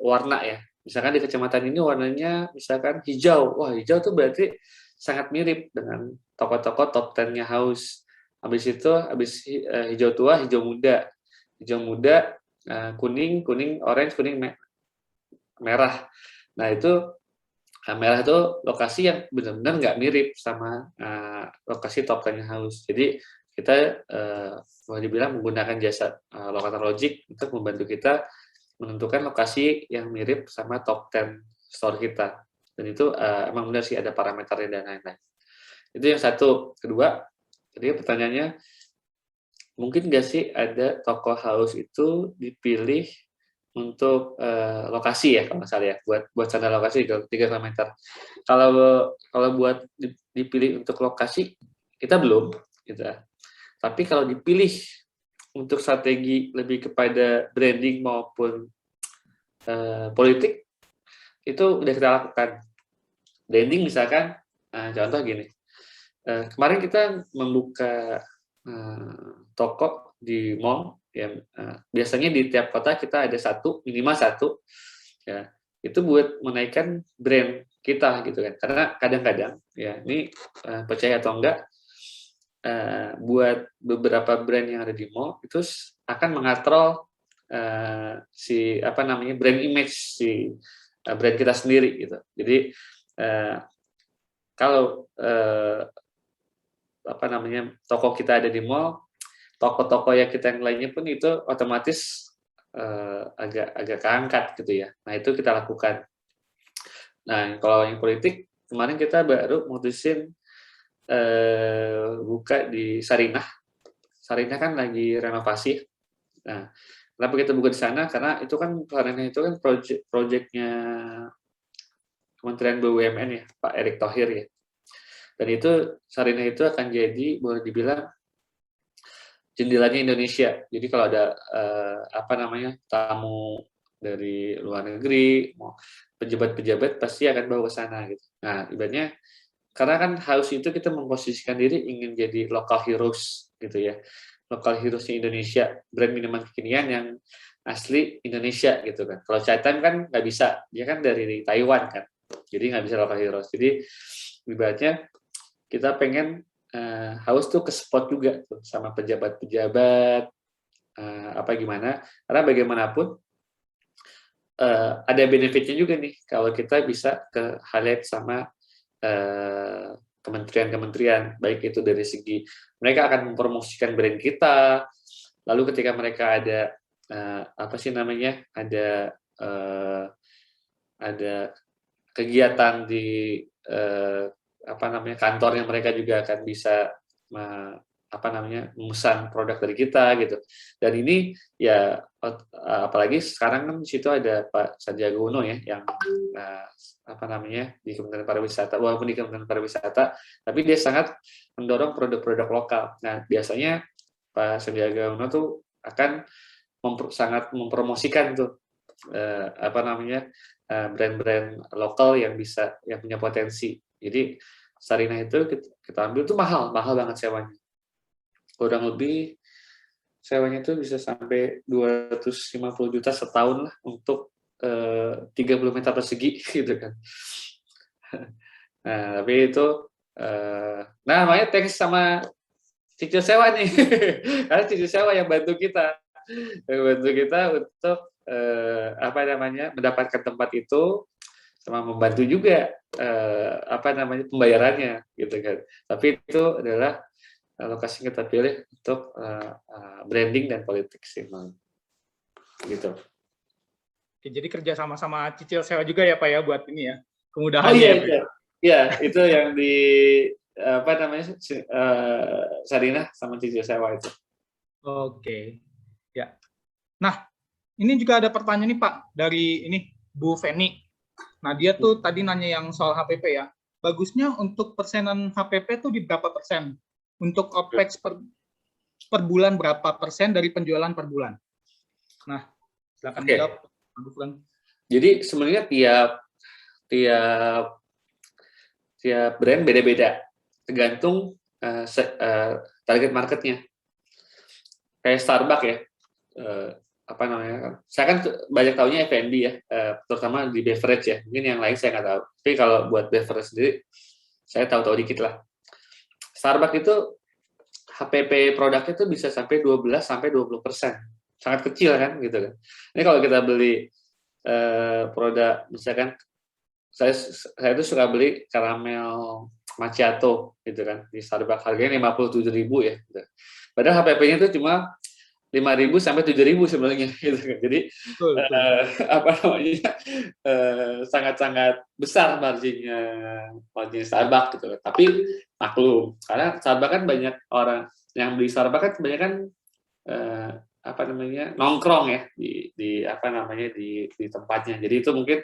warna ya. Misalkan di kecamatan ini warnanya misalkan hijau. Wah, hijau tuh berarti sangat mirip dengan toko-toko top 10-nya house. Habis itu hijau tua, hijau muda. Hijau muda, kuning, orange, kuning, merah. Nah, itu merah itu lokasi yang benar-benar nggak mirip sama lokasi top 10-nya house. Jadi kita boleh dibilang menggunakan jasa Locator Logic untuk membantu kita menentukan lokasi yang mirip sama top 10 store kita. Dan itu emang benar sih ada parameternya dan lain-lain. Itu yang satu. Kedua, jadi pertanyaannya, mungkin nggak sih ada toko house itu dipilih untuk lokasi ya, kalau nggak salah ya, buat standar lokasi 3 parameter. Kalau buat dipilih untuk lokasi, kita belum. Gitu. Tapi kalau dipilih untuk strategi lebih kepada branding maupun politik, itu udah kita lakukan. Branding misalkan, contoh gini, kemarin kita membuka toko di mall, yang biasanya di tiap kota kita ada minimal satu, ya, itu buat menaikkan brand kita gitu kan. Karena kadang-kadang, ya ini percaya atau enggak, buat beberapa brand yang ada di mall itu akan mengatrol brand image si brand kita sendiri gitu. Jadi kalau toko kita ada di mall, toko-toko yang kita yang lainnya pun itu otomatis agak keangkat gitu ya. Nah, itu kita lakukan. Nah, kalau yang politik, kemarin kita baru mutusin buka di Sarinah. Sarinah kan lagi renovasi. Nah, kenapa kita buka di sana? Karena itu kan Sarinah itu kan proyeknya Kementerian BUMN ya, Pak Erick Thohir ya. Dan itu Sarinah itu akan jadi boleh dibilang jendelanya Indonesia. Jadi kalau ada tamu dari luar negeri, mau pejabat-pejabat pasti akan bawa ke sana gitu. Nah, ibaratnya karena kan harus itu kita memposisikan diri ingin jadi local heroes gitu ya. Local heroes-nya Indonesia, brand minuman kekinian yang asli Indonesia gitu kan. Kalau Chai Time kan nggak bisa, dia kan dari Taiwan kan. Jadi nggak bisa local heroes. Jadi ibaratnya kita pengen harus tuh ke spot juga tuh sama pejabat-pejabat gimana. Karena bagaimanapun ada benefitnya juga nih kalau kita bisa ke highlight sama kementerian-kementerian, baik itu dari segi mereka akan mempromosikan brand kita, lalu ketika mereka ada ada kegiatan di kantornya, mereka juga akan bisa memesan produk dari kita gitu. Dan ini ya apalagi sekarang kan di situ ada Pak Sandiaga Uno ya yang di Kementerian Pariwisata, walaupun di Kementerian Pariwisata, tapi dia sangat mendorong produk-produk lokal. Nah, biasanya Pak Sandiaga Uno tuh akan sangat mempromosikan tuh brand-brand lokal yang punya potensi. Jadi Sarinah itu kita ambil tuh mahal banget sewanya. Kurang lebih sewanya itu bisa sampai 250 juta setahun lah untuk 30 meter persegi gitu kan. Nah, tapi itu namanya thanks sama Cicil Sewa nih. Karena Cicil Sewa yang bantu kita untuk mendapatkan tempat itu, sama membantu juga pembayarannya gitu kan. Tapi itu adalah lokasi yang kita pilih untuk branding dan politik sih, gitu. Oke, jadi kerja sama Cicil Sewa juga ya Pak ya buat ini ya, kemudahan. Oh iya, iya itu yang di Sarinah sama Cicil Sewa itu. Oke, ya. Nah, ini juga ada pertanyaan nih Pak dari ini Bu Feni. Nah, dia tuh tadi nanya yang soal HPP ya. Bagusnya untuk persenan HPP tuh di berapa persen? Untuk OPEX per bulan berapa persen dari penjualan per bulan? Nah, silakan dijawab. Jadi sebenarnya tiap brand beda-beda, tergantung target marketnya. Kayak Starbucks ya, saya kan banyak tahunya F&B ya, terutama di beverage ya. Mungkin yang lain saya nggak tahu. Tapi kalau buat beverage sendiri, saya tahu dikit lah. Starbucks itu HPP produknya itu bisa sampai 12-20%. Sangat kecil kan gitu kan. Ini kalau kita beli produk, misalkan saya itu suka beli karamel macchiato gitu kan di Starbucks, harganya 57.000 ya gitu. Padahal HPP-nya itu cuma 5.000 sampai 7.000 sebenarnya gitu kan. Jadi sangat-sangat besar marginnya Starbucks gitu. Tapi maklum, karena Starbucks kan banyak orang yang beli Starbucks kan kebanyakan nongkrong ya di tempatnya. Jadi itu mungkin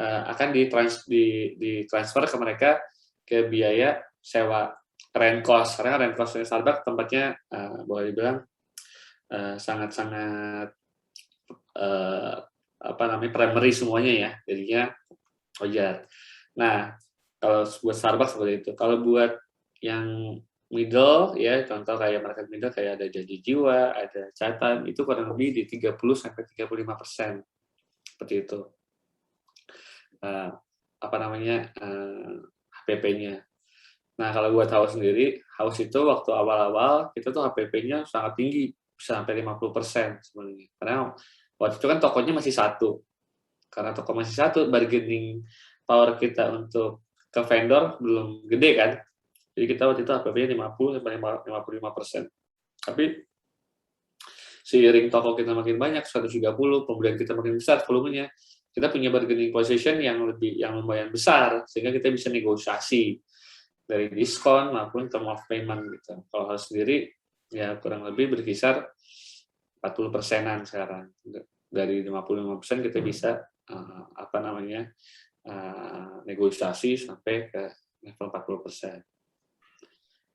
akan ditransfer ke mereka ke biaya sewa rent cost. Karena rent cost Starbucks tempatnya boleh dibilang sangat-sangat primary semuanya ya, jadinya wajar. Nah, kalau buat Starbucks seperti itu. Kalau buat yang middle ya, contoh kayak market middle kayak ada Janji Jiwa, ada Chai Time, itu kurang lebih di 30-35%. Seperti itu. HPP-nya. Nah, kalau buat House sendiri, House itu waktu awal-awal kita tuh HPP-nya sangat tinggi, bisa sampai 50% sebenarnya. Karena waktu itu kan tokonya masih satu. Karena toko masih satu, bargaining power kita untuk ke vendor belum gede kan. Jadi kita waktu itu HPP-nya 50-55%. Tapi seiring toko kita makin banyak, 130, kemudian kita makin besar volumenya, kita punya bargaining position yang lumayan besar, sehingga kita bisa negosiasi. dari diskon maupun term of payment gitu. Kalau harus sendiri ya kurang lebih berkisar 40%-an sekarang. Dari 55% kita bisa negosiasi sampai ke level 40%.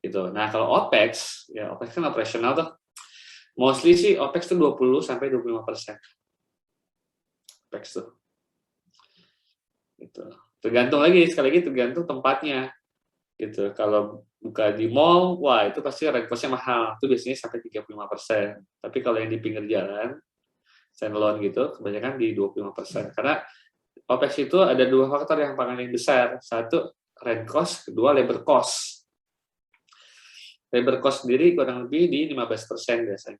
Gitu. Nah, kalau OPEX, ya OPEX kan operasional tuh. Mostly sih OPEX tuh 20 sampai 25%. OPEX tuh. Gitu. Tergantung lagi, sekali lagi tergantung tempatnya. Gitu. Kalau buka di mall, wah itu pasti rent cost-nya mahal. Itu biasanya sampai 35%. Tapi kalau yang di pinggir jalan, standalone gitu, kebanyakan di 25%. Karena OPEX itu ada dua faktor yang paling besar. Satu, rent cost, kedua, labor cost. Labor cost sendiri kurang lebih di 15% biasanya.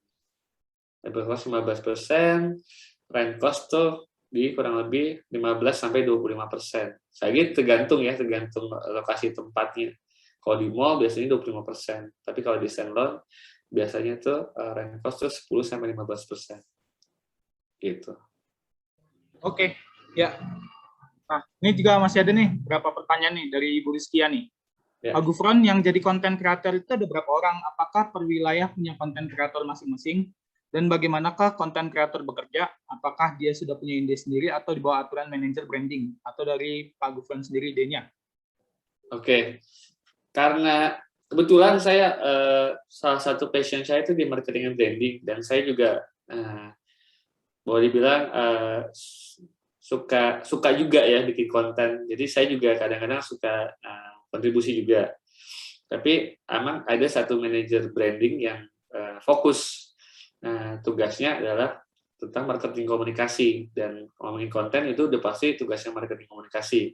Labor cost 15%, rent cost tuh di kurang lebih 15-25%. Lagi tergantung lokasi tempatnya. Kalau di mall biasanya 25%, tapi kalau di standalone biasanya tuh rent cost tuh 10-15%. Gitu. Oke, ya. Nah, ini juga masih ada nih beberapa pertanyaan nih dari Ibu Rizkia nih. Ya. Pak Gufron, yang jadi konten kreator itu ada berapa orang? Apakah per wilayah punya konten kreator masing-masing? Dan bagaimanakah konten kreator bekerja? Apakah dia sudah punya ide sendiri atau di bawah aturan manajer branding? Atau dari Pak Gufron sendiri idenya? Oke. Karena kebetulan saya salah satu passion saya itu di marketing and branding, dan saya juga boleh dibilang suka juga ya bikin konten. Jadi saya juga kadang-kadang suka kontribusi juga. Tapi emang ada satu manajer branding yang fokus. Tugasnya adalah tentang marketing komunikasi, dan ngomongin konten itu udah pasti tugasnya marketing komunikasi.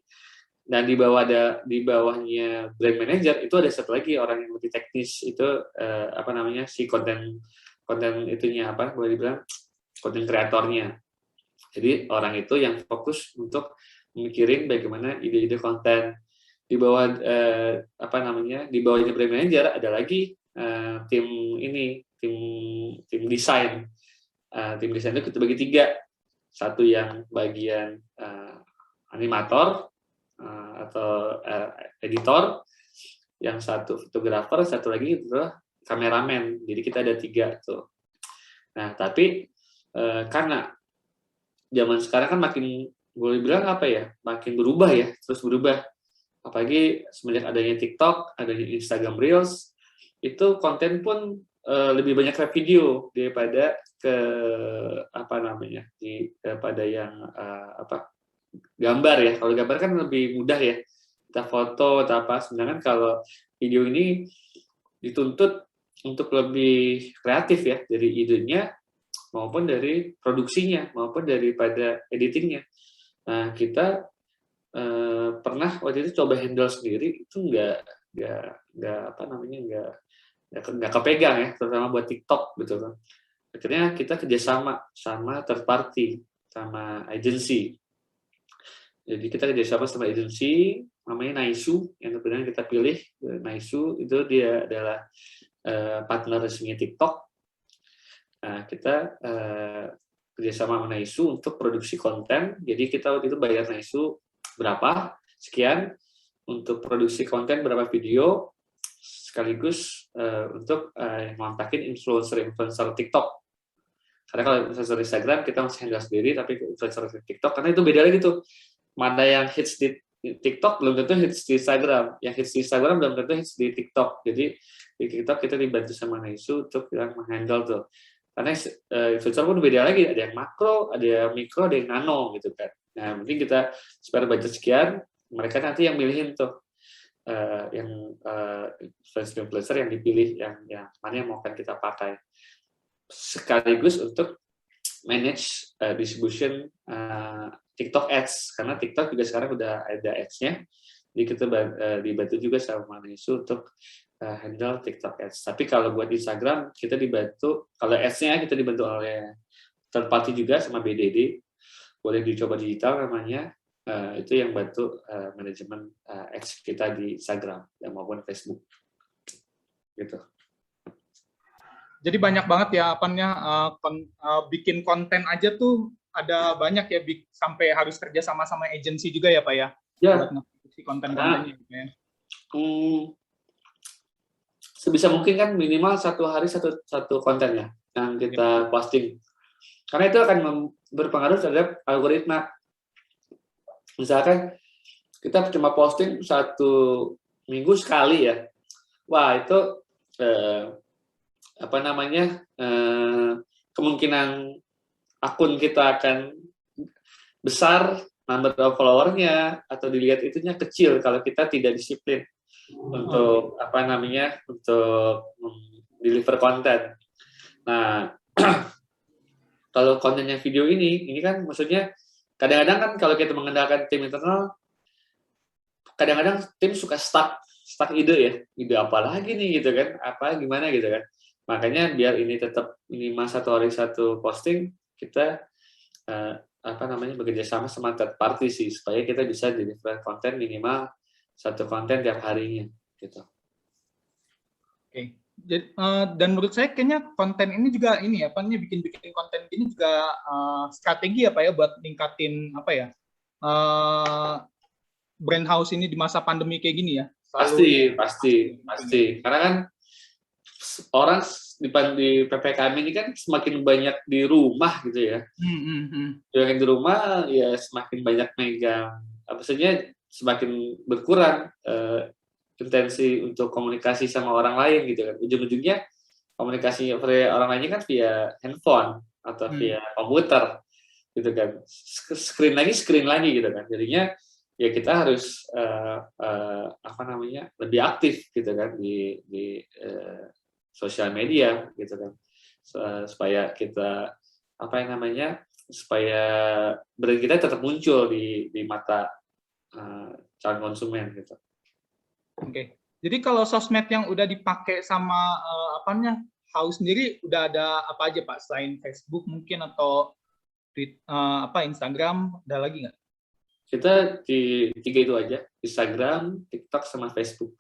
Dan di bawahnya brand manager itu ada satu lagi orang yang lebih teknis, itu si konten itunya boleh dibilang konten kreatornya. Jadi orang itu yang fokus untuk memikirin bagaimana ide-ide konten. Di bawah di bawahnya brand manager ada lagi tim desain. Tim desain itu kita bagi 3. Satu yang bagian animator atau editor, yang satu fotografer, satu lagi itu kameramen. Jadi kita ada 3 tuh. Nah, tapi karena zaman sekarang kan makin, boleh bilang makin berubah ya, terus berubah. Apalagi semenjak adanya TikTok, adanya Instagram Reels, itu konten pun lebih banyak ke video daripada daripada yang gambar ya. Kalau gambar kan lebih mudah ya, kita foto atau apa. Sedangkan kalau video ini dituntut untuk lebih kreatif ya, dari idenya maupun dari produksinya maupun daripada editingnya. Nah, kita pernah waktu itu coba handle sendiri, itu nggak kepegang ya, terutama buat TikTok gitu kan. Akhirnya kita kerjasama sama third party, sama agency. Jadi kita kerjasama sama agency namanya Naisu, yang kemudian kita pilih. Naisu itu dia adalah partner resmi TikTok. Nah, kita kerjasama sama Naisu untuk produksi konten. Jadi kita waktu itu bayar Naisu berapa, sekian, untuk produksi konten berapa video, sekaligus untuk ngontakin influencer TikTok. Karena kalau influencer Instagram kita masih handle sendiri, tapi influencer TikTok, karena itu beda lagi tuh. Mana yang hits di TikTok belum tentu hits di Instagram, yang hits di Instagram belum tentu hits di TikTok. Jadi di TikTok kita dibantu sama Naisu untuk yang menghandle tuh. Karena influencer pun beda lagi, ada yang makro, ada yang mikro, ada yang nano gitu kan. Nah, mungkin kita spare budget sekian, mereka nanti yang milihin tuh influencer yang dipilih, yang mana yang mau akan kita pakai, sekaligus untuk manage distribution TikTok Ads, karena TikTok juga sekarang udah ada ads-nya, jadi kita dibantu juga sama Naisu untuk handle TikTok Ads. Tapi kalau buat Instagram kita dibantu, kalau ads-nya kita dibantu oleh third party juga sama BDD, boleh dicoba digital namanya, itu yang bantu manajemen ads kita di Instagram maupun Facebook gitu. Jadi banyak banget ya bikin konten aja tuh ada banyak ya, sampai harus kerja sama agensi juga ya Pak ya, Ya. buat nge-produksi konten-kontennya gitu ya. sebisa mungkin kan minimal 1 hari satu konten ya yang kita posting. Karena itu akan berpengaruh terhadap algoritma. Misalkan kita cuma posting 1 minggu sekali ya, wah itu kemungkinan akun kita akan besar, number of followernya atau dilihat itunya kecil kalau kita tidak disiplin untuk untuk deliver konten. Nah, kalau kontennya video ini kan maksudnya kadang-kadang kan kalau kita mengandalkan tim internal, kadang-kadang tim suka stuck ide apa lagi nih gitu kan, gimana gitu kan. Makanya biar ini tetap minimal 1 hari 1 posting, kita bekerja sama third party sih, supaya kita bisa deliver konten minimal 1 konten tiap harinya gitu. Oke. Dan menurut saya kayaknya konten ini juga bikin konten ini juga strategi ya Pak ya buat ningkatin brand house ini di masa pandemi kayak gini ya. Pasti. Karena kan orang di PPKM ini kan semakin banyak di rumah gitu ya. Semakin di rumah ya semakin banyak megang. Semakin berkurang intensi untuk komunikasi sama orang lain gitu kan. Ujung-ujungnya komunikasi orang lainnya kan via handphone atau via komputer gitu kan. Screen lagi gitu kan. Jadinya ya kita harus lebih aktif gitu kan di sosial media gitu kan, supaya kita supaya brand kita tetap muncul di mata calon konsumen gitu. Oke. Jadi kalau sosmed yang udah dipakai sama house sendiri udah ada apa aja Pak, selain Facebook mungkin atau Instagram, ada lagi nggak? Kita di 3 itu aja, Instagram, TikTok, sama Facebook.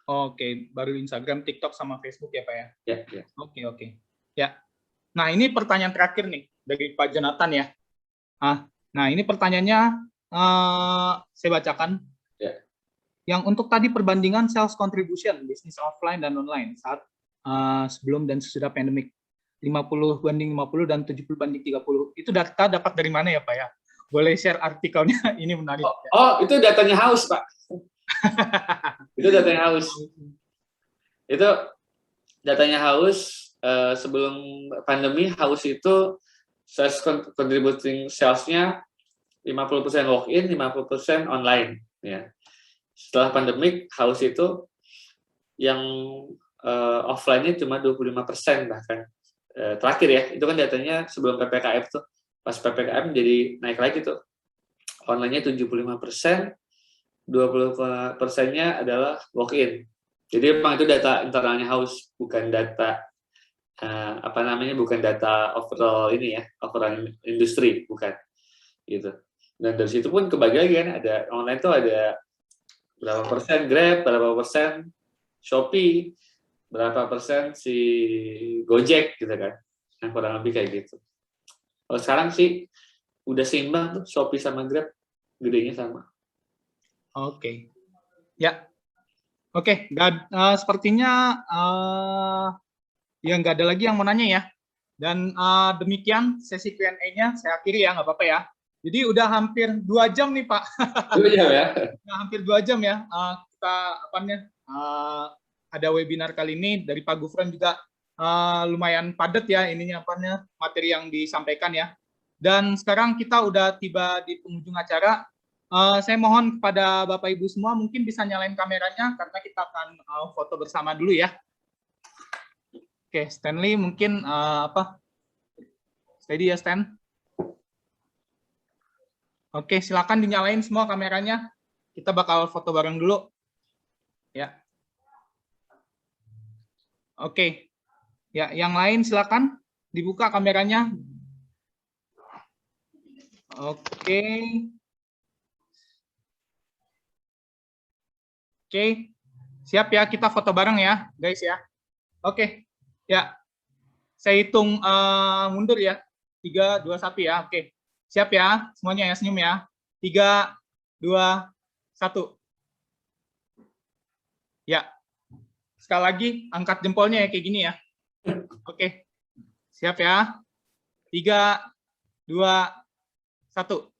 Oke, baru Instagram, TikTok, sama Facebook ya Pak ya? Ya. Oke. Ya. Nah, ini pertanyaan terakhir nih dari Pak Jonathan ya. Nah, ini pertanyaannya saya bacakan. Ya. Yang untuk tadi perbandingan sales contribution, bisnis offline dan online saat sebelum dan sesudah pandemik, 50:50 dan 70:30. Itu data dapat dari mana ya Pak ya? Boleh share artikelnya, ini menarik. Itu datanya House, Pak. Itu datanya House. Itu datanya House sebelum pandemi. House itu sales contributing sales-nya 50% walk-in, 50% online. Ya. Setelah pandemik, House itu yang offline-nya cuma 25% bahkan. Terakhir ya, itu kan datanya sebelum PPKM tuh. Pas PPKM jadi naik lagi tuh. Online-nya 75%, 20%-nya adalah walk-in. Jadi memang itu data internalnya House, bukan data bukan data overall overall industri, bukan. Gitu. Dan dari situ pun kebagi lagi kan, ada online tuh ada berapa persen Grab, berapa persen Shopee, berapa persen si Gojek gitu kan. Yang kurang lebih kayak gitu. Kalau sekarang sih udah seimbang tuh, Shopee sama Grab gedenya sama. Oke. Ya. Oke, sepertinya ya nggak ada lagi yang mau nanya ya. Dan demikian sesi Q&A-nya saya akhiri ya, nggak apa-apa ya. Jadi udah hampir 2 jam nih Pak. 2 jam ya? Nah, hampir 2 jam ya. Kita ada webinar kali ini dari Pak Gufron juga lumayan padat ya materi yang disampaikan ya. Dan sekarang kita udah tiba di penghujung acara. Saya mohon kepada Bapak Ibu semua mungkin bisa nyalain kameranya karena kita akan foto bersama dulu ya. Oke, Stanley mungkin steady ya Stan. Oke, silakan dinyalain semua kameranya. Kita bakal foto bareng dulu. Ya. Oke. Ya, yang lain silakan dibuka kameranya. Oke. Oke. Siap ya, kita foto bareng ya, guys ya. Oke. Ya. Saya hitung mundur ya. 3, 2, 1 ya. Oke. Siap ya, semuanya ya, senyum ya. 3, 2, 1. Ya. Sekali lagi, angkat jempolnya ya, kayak gini ya. Oke. Siap ya. 3, 2, 1.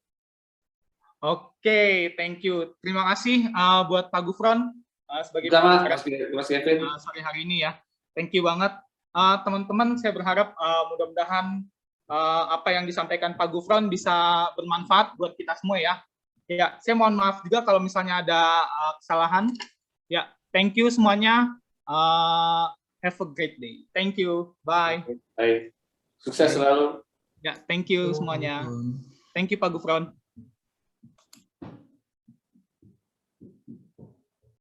Oke, thank you. Terima kasih buat Pak Gufron sebagai Sama pembicara Mas Kevin. sore hari ini ya. Thank you banget. Teman-teman, saya berharap mudah-mudahan apa yang disampaikan Pak Gufron bisa bermanfaat buat kita semua ya. Ya, saya mohon maaf juga kalau misalnya ada kesalahan. Ya, thank you semuanya. Have a great day. Thank you. Bye. Baik. Sukses selalu. Ya, thank you semuanya. Thank you Pak Gufron.